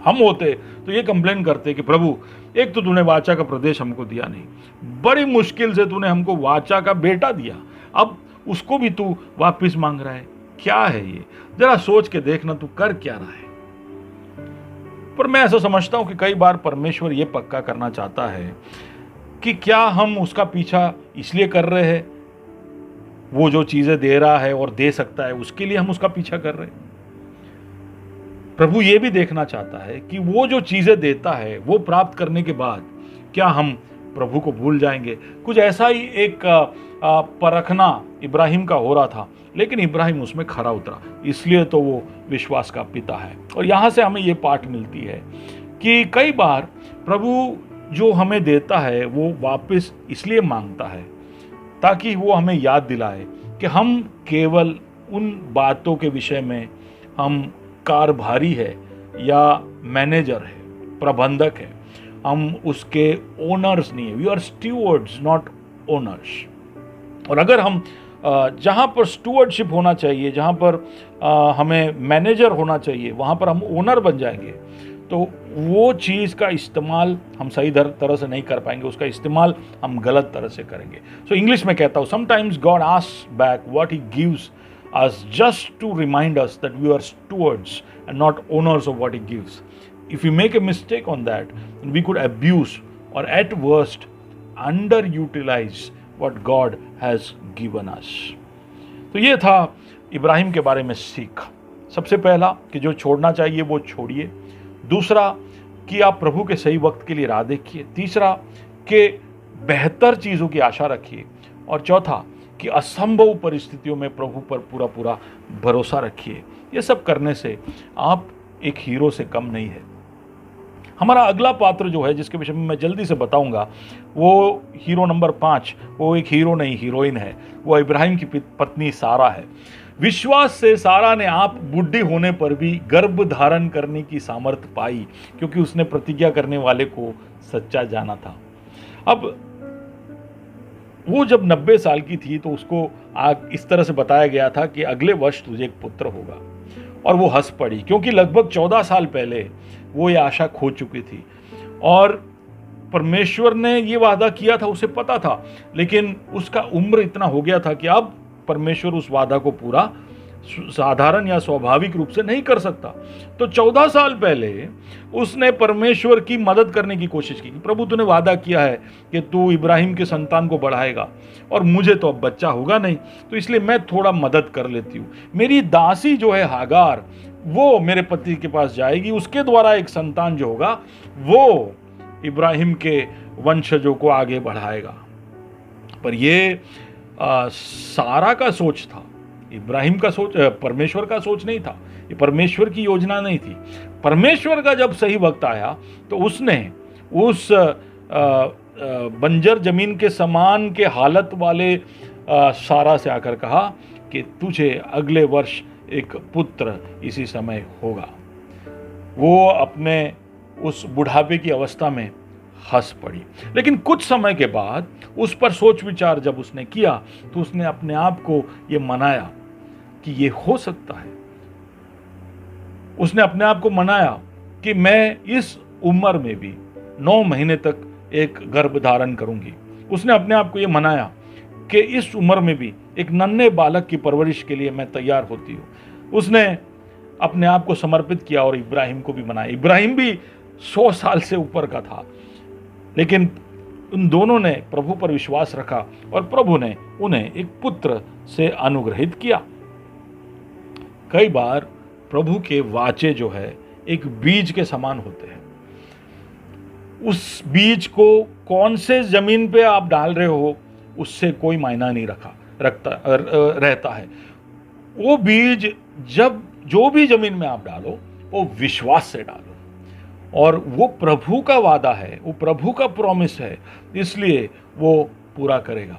हम होते तो ये कंप्लेन करते कि प्रभु एक तो तूने वाचा का प्रदेश हमको दिया नहीं, बड़ी मुश्किल से तूने हमको वाचा का बेटा दिया, अब उसको भी तू वापस मांग रहा है, क्या है ये? जरा सोच के देखना तू कर क्या रहा है। पर मैं ऐसा समझता हूं कि कई बार परमेश्वर ये पक्का करना चाहता है कि क्या हम उसका पीछा इसलिए कर रहे हैं, वो जो चीजें दे रहा है और दे सकता है उसके लिए हम उसका पीछा कर रहे हैं। प्रभु ये भी देखना चाहता है कि वो जो चीजें देता है वो प्राप्त करने के बाद क्या हम प्रभु को भूल जाएंगे। कुछ ऐसा ही एक परखना इब्राहिम का हो रहा था, लेकिन इब्राहिम उसमें खरा उतरा, इसलिए तो वो विश्वास का पिता है। और यहाँ से हमें ये पाठ मिलती है कि कई बार प्रभु जो हमें देता है वो वापस इसलिए मांगता है ताकि वो हमें याद दिलाए कि हम केवल उन बातों के विषय में हम कारभारी है या मैनेजर है, प्रबंधक है, हम उसके ओनर्स नहीं है। We are stewards not owners. और अगर हम जहाँ पर स्टूवर्डशिप होना चाहिए, जहाँ पर हमें मैनेजर होना चाहिए, वहाँ पर हम ओनर बन जाएंगे तो वो चीज़ का इस्तेमाल हम सही तरह से नहीं कर पाएंगे, उसका इस्तेमाल हम गलत तरह से करेंगे। सो इंग्लिश में कहता हूँ, sometimes God asks back what he gives us just to remind us that we are stewards and not owners of what he gives. If we make a mistake on that, we could abuse or at worst underutilize what God has given us. तो ये था इब्राहिम के बारे में सीख। सबसे पहला कि जो छोड़ना चाहिए वो छोड़िए। दूसरा कि आप प्रभु के सही वक्त के लिए राह देखिए। तीसरा कि बेहतर चीज़ों की आशा रखिए। और चौथा कि असंभव परिस्थितियों में प्रभु पर पूरा भरोसा रखिए। ये सब करने से आप एक हीरो से कम नहीं है। हमारा अगला पात्र जो है जिसके विषय में मैं जल्दी से बताऊंगा वो हीरो नंबर 5, वो एक हीरो नहीं हीरोइन है, वो इब्राहिम की पत्नी सारा है। विश्वास से सारा ने आप बुढ़ी होने पर भी गर्भ धारण करने की सामर्थ्य पाई क्योंकि उसने प्रतिज्ञा करने वाले को सच्चा जाना था। अब वो जब 90 साल की थी तो उसको इस तरह से बताया गया था कि अगले वर्ष तुझे एक पुत्र होगा, और वो हंस पड़ी क्योंकि लगभग 14 साल पहले वो ये आशा खो चुकी थी। और परमेश्वर ने ये वादा किया था, उसे पता था, लेकिन उसका उम्र इतना हो गया था कि अब परमेश्वर उस वादा को पूरा साधारण या स्वाभाविक रूप से नहीं कर सकता। तो 14 साल पहले उसने परमेश्वर की मदद करने की कोशिश की। प्रभु तूने वादा किया है कि तू इब्राहिम के संतान को बढ़ाएगा और मुझे तो अब बच्चा होगा नहीं, तो इसलिए मैं थोड़ा मदद कर लेती हूँ। मेरी दासी जो है हागार, वो मेरे पति के पास जाएगी, उसके द्वारा एक संतान जो होगा वो इब्राहिम के वंशजों को आगे बढ़ाएगा। पर ये सारा का सोच था, इब्राहिम का सोच, परमेश्वर का सोच नहीं था। ये परमेश्वर की योजना नहीं थी। परमेश्वर का जब सही वक्त आया तो उसने उस बंजर जमीन के समान के हालत वाले सारा से आकर कहा कि तुझे अगले वर्ष एक पुत्र इसी समय होगा। वो अपने उस बुढ़ापे की अवस्था में हंस पड़ी। लेकिन कुछ समय के बाद उस पर सोच विचार जब उसने किया तो उसने अपने आप को ये मनाया कि ये हो सकता है। उसने अपने आप को मनाया कि मैं इस उम्र में भी 9 महीने तक एक गर्भ धारण करूंगी। उसने अपने आप को ये मनाया कि इस उम्र में भी एक नन्हे बालक की परवरिश के लिए मैं तैयार होती हूँ। उसने अपने आप को समर्पित किया और इब्राहिम को भी मनाया। इब्राहिम भी 100 साल से ऊपर का था, लेकिन उन दोनों ने प्रभु पर विश्वास रखा और प्रभु ने उन्हें एक पुत्र से अनुग्रहित किया। कई बार प्रभु के वाचे जो है एक बीज के समान होते हैं। उस बीज को कौन से जमीन पे आप डाल रहे हो उससे कोई मायना नहीं रहता है। वो बीज जब जो भी जमीन में आप डालो वो विश्वास से डालो, और वो प्रभु का वादा है, वो प्रभु का प्रॉमिस है, इसलिए वो पूरा करेगा।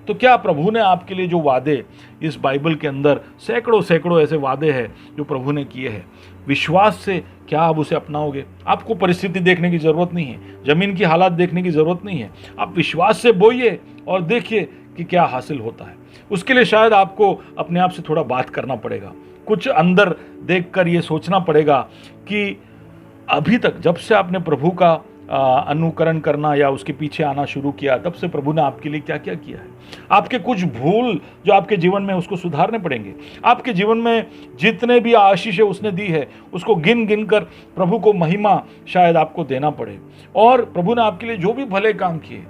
तो क्या प्रभु ने आपके लिए जो वादे इस बाइबल के अंदर सैकड़ों ऐसे वादे हैं जो प्रभु ने किए हैं, विश्वास से क्या आप उसे अपनाओगे? आपको परिस्थिति देखने की जरूरत नहीं है, जमीन की हालात देखने की जरूरत नहीं है। आप विश्वास से बोइए और देखिए कि क्या हासिल होता है। उसके लिए शायद आपको अपने आप से थोड़ा बात करना पड़ेगा, कुछ अंदर देखकर ये सोचना पड़ेगा कि अभी तक जब से आपने प्रभु का अनुकरण करना या उसके पीछे आना शुरू किया, तब से प्रभु ने आपके लिए क्या क्या किया है। आपके कुछ भूल जो आपके जीवन में उसको सुधारने पड़ेंगे। आपके जीवन में जितने भी आशीष उसने दी है उसको गिन गिन कर प्रभु को महिमा शायद आपको देना पड़े, और प्रभु ने आपके लिए जो भी भले काम किए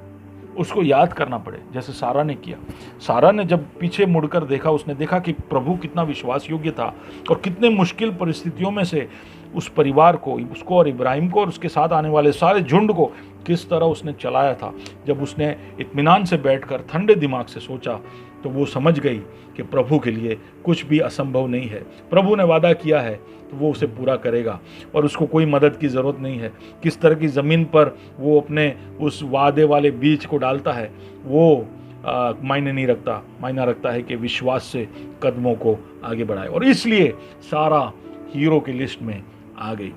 उसको याद करना पड़े, जैसे सारा ने किया। सारा ने जब पीछे मुड़कर देखा, उसने देखा कि प्रभु कितना विश्वास योग्य था और कितने मुश्किल परिस्थितियों में से उस परिवार को, उसको और इब्राहिम को और उसके साथ आने वाले सारे झुंड को किस तरह उसने चलाया था। जब उसने इत्मीनान से बैठकर ठंडे दिमाग से सोचा तो वो समझ गई कि प्रभु के लिए कुछ भी असंभव नहीं है। प्रभु ने वादा किया है तो वो उसे पूरा करेगा और उसको कोई मदद की ज़रूरत नहीं है। किस तरह की ज़मीन पर वो अपने उस वादे वाले बीज को डालता है वो मायने नहीं रखता। मायना रखता है कि विश्वास से कदमों को आगे बढ़ाए, और इसलिए सारा हीरो की लिस्ट में आ गई।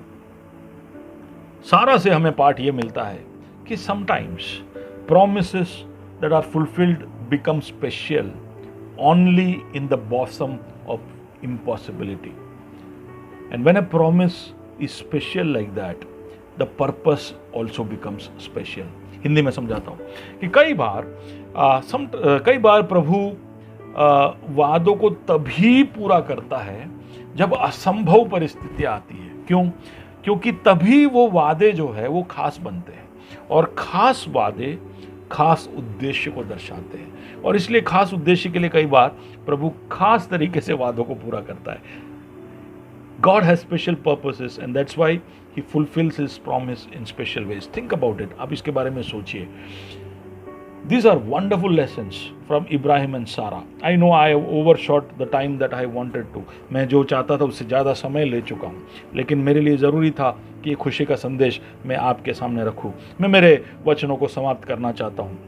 सारा से हमें पाठ ये मिलता है कि sometimes promises that are fulfilled become special only in the bosom of impossibility. And when a promise is special like that, the purpose also becomes special. Hindi में समझाता हूँ कि कई बार प्रभु वादों को तभी पूरा करता है जब असंभव परिस्थितियाँ आती है। क्यों? क्योंकि तभी वो वादे जो है वो खास बनते हैं, और खास वादे खास उद्देश्य को दर्शाते हैं, और इसलिए खास उद्देश्य के लिए कई बार प्रभु खास तरीके से वादों को पूरा करता है। God has special purposes and that's why he fulfills his promise in special ways. Think about it. आप इसके बारे में सोचिए। These are wonderful lessons from Ibrahim and Sarah. I know I have overshot the time that I wanted to. मैं जो चाहता था उससे ज़्यादा समय ले चुका हूँ, लेकिन मेरे लिए ज़रूरी था कि ये खुशी का संदेश मैं आपके सामने रखूँ। मैं मेरे वचनों को समाप्त करना चाहता हूँ।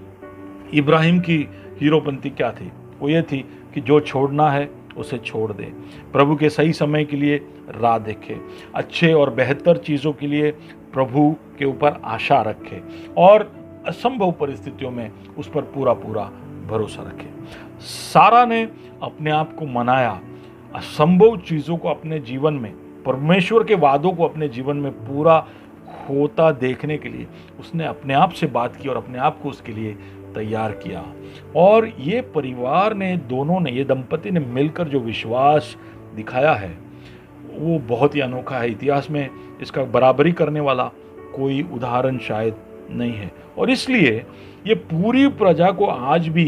इब्राहिम की हीरोपंती क्या थी? वो ये थी कि जो छोड़ना है उसे छोड़ दे, प्रभु के सही समय के लिए राह देखे, अच्छे और बेहतर चीज़ों के लिए प्रभु के ऊपर आशा रखे, और असंभव परिस्थितियों में उस पर पूरा भरोसा रखे। सारा ने अपने आप को मनाया असंभव चीज़ों को अपने जीवन में, परमेश्वर के वादों को अपने जीवन में पूरा होता देखने के लिए उसने अपने आप से बात की और अपने आप को उसके लिए तैयार किया। और ये परिवार ने, दोनों ने, ये दंपति ने मिलकर जो विश्वास दिखाया है वो बहुत ही अनोखा है। इतिहास में इसका बराबरी करने वाला कोई उदाहरण शायद नहीं है। और इसलिए ये पूरी प्रजा को आज भी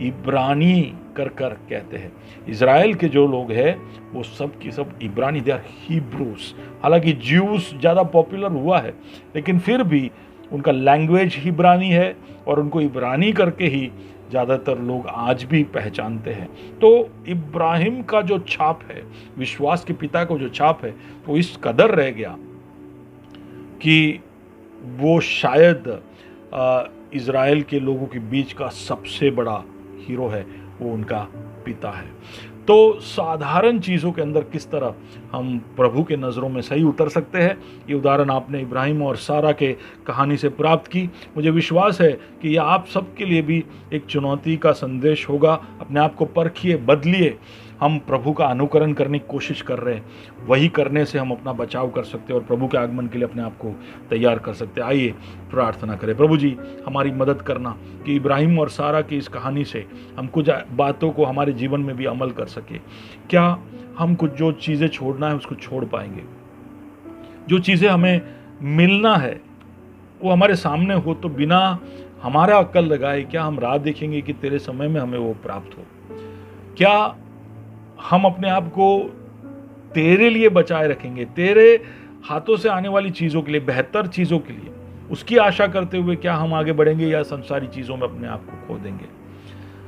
इब्रानी कर कहते हैं। इज़राइल के जो लोग हैं वो सब की सब इब्रानी, दे आर हिब्रूस। हालांकि ज्यूस ज़्यादा पॉपुलर हुआ है, लेकिन फिर भी उनका लैंग्वेज हिब्रानी है और उनको इब्रानी करके ही ज़्यादातर लोग आज भी पहचानते हैं। तो इब्राहिम का जो छाप है, विश्वास के पिता को जो छाप है, वो इस कदर रह गया कि वो शायद इज़राइल के लोगों के बीच का सबसे बड़ा हीरो है, वो उनका पिता है। तो साधारण चीज़ों के अंदर किस तरह हम प्रभु के नज़रों में सही उतर सकते हैं, ये उदाहरण आपने इब्राहिम और सारा के कहानी से प्राप्त की। मुझे विश्वास है कि यह आप सबके लिए भी एक चुनौती का संदेश होगा। अपने आप को परखिए, बदलिए। हम प्रभु का अनुकरण करने की कोशिश कर रहे हैं, वही करने से हम अपना बचाव कर सकते हैं और प्रभु के आगमन के लिए अपने आप को तैयार कर सकते हैं। आइए प्रार्थना करें। प्रभु जी, हमारी मदद करना कि इब्राहिम और सारा की इस कहानी से हम कुछ बातों को हमारे जीवन में भी अमल कर सके। क्या हम कुछ जो चीज़ें छोड़ना है उसको छोड़ पाएंगे? जो चीज़ें हमें मिलना है वो हमारे सामने हो तो बिना हमारा अक्ल लगाए क्या हम राह देखेंगे कि तेरे समय में हमें वो प्राप्त हो? क्या हम अपने आप को तेरे लिए बचाए रखेंगे, तेरे हाथों से आने वाली चीज़ों के लिए, बेहतर चीज़ों के लिए, उसकी आशा करते हुए क्या हम आगे बढ़ेंगे या संसारी चीज़ों में अपने आप को खो देंगे?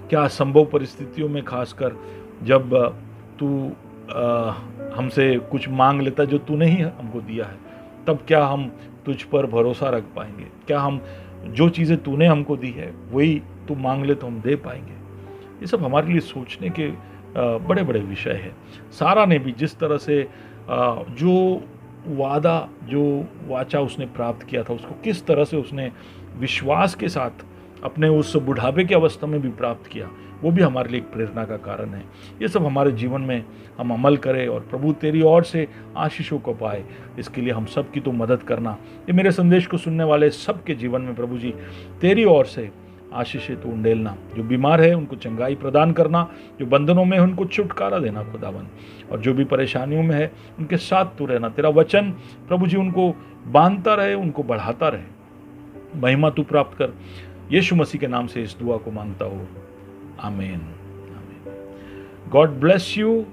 क्या संभव परिस्थितियों में, खासकर जब तू हमसे कुछ मांग लेता जो तूने ही हमको दिया है, तब क्या हम तुझ पर भरोसा रख पाएंगे? क्या हम जो चीज़ें तूने हमको दी है वही तू मांग ले तो हम दे पाएंगे? ये सब हमारे लिए सोचने के बड़े बड़े विषय है। सारा ने भी जिस तरह से जो वादा, जो वाचा उसने प्राप्त किया था, उसको किस तरह से उसने विश्वास के साथ अपने उस बुढ़ापे की अवस्था में भी प्राप्त किया, वो भी हमारे लिए एक प्रेरणा का कारण है। ये सब हमारे जीवन में हम अमल करें और प्रभु तेरी ओर से आशीषों को पाए, इसके लिए हम सब की तो मदद करना। ये मेरे संदेश को सुनने वाले सबके जीवन में प्रभु जी तेरी ओर से आशीषें तो उंडेलना। जो बीमार है उनको चंगाई प्रदान करना, जो बंधनों में है उनको छुटकारा देना खुदावन, और जो भी परेशानियों में है उनके साथ तू रहना। तेरा वचन प्रभु जी उनको बांधता रहे, उनको बढ़ाता रहे। महिमा तू प्राप्त कर। यीशु मसीह के नाम से इस दुआ को मांगता हो, आमीन। God bless you.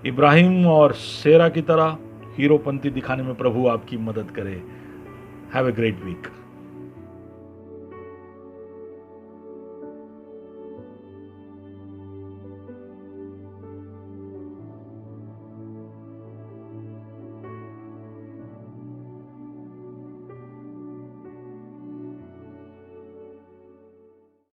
इब्राहिम और सेरा की तरह हीरोपंती दिखाने में प्रभु आपकी मदद करे। Have a great week.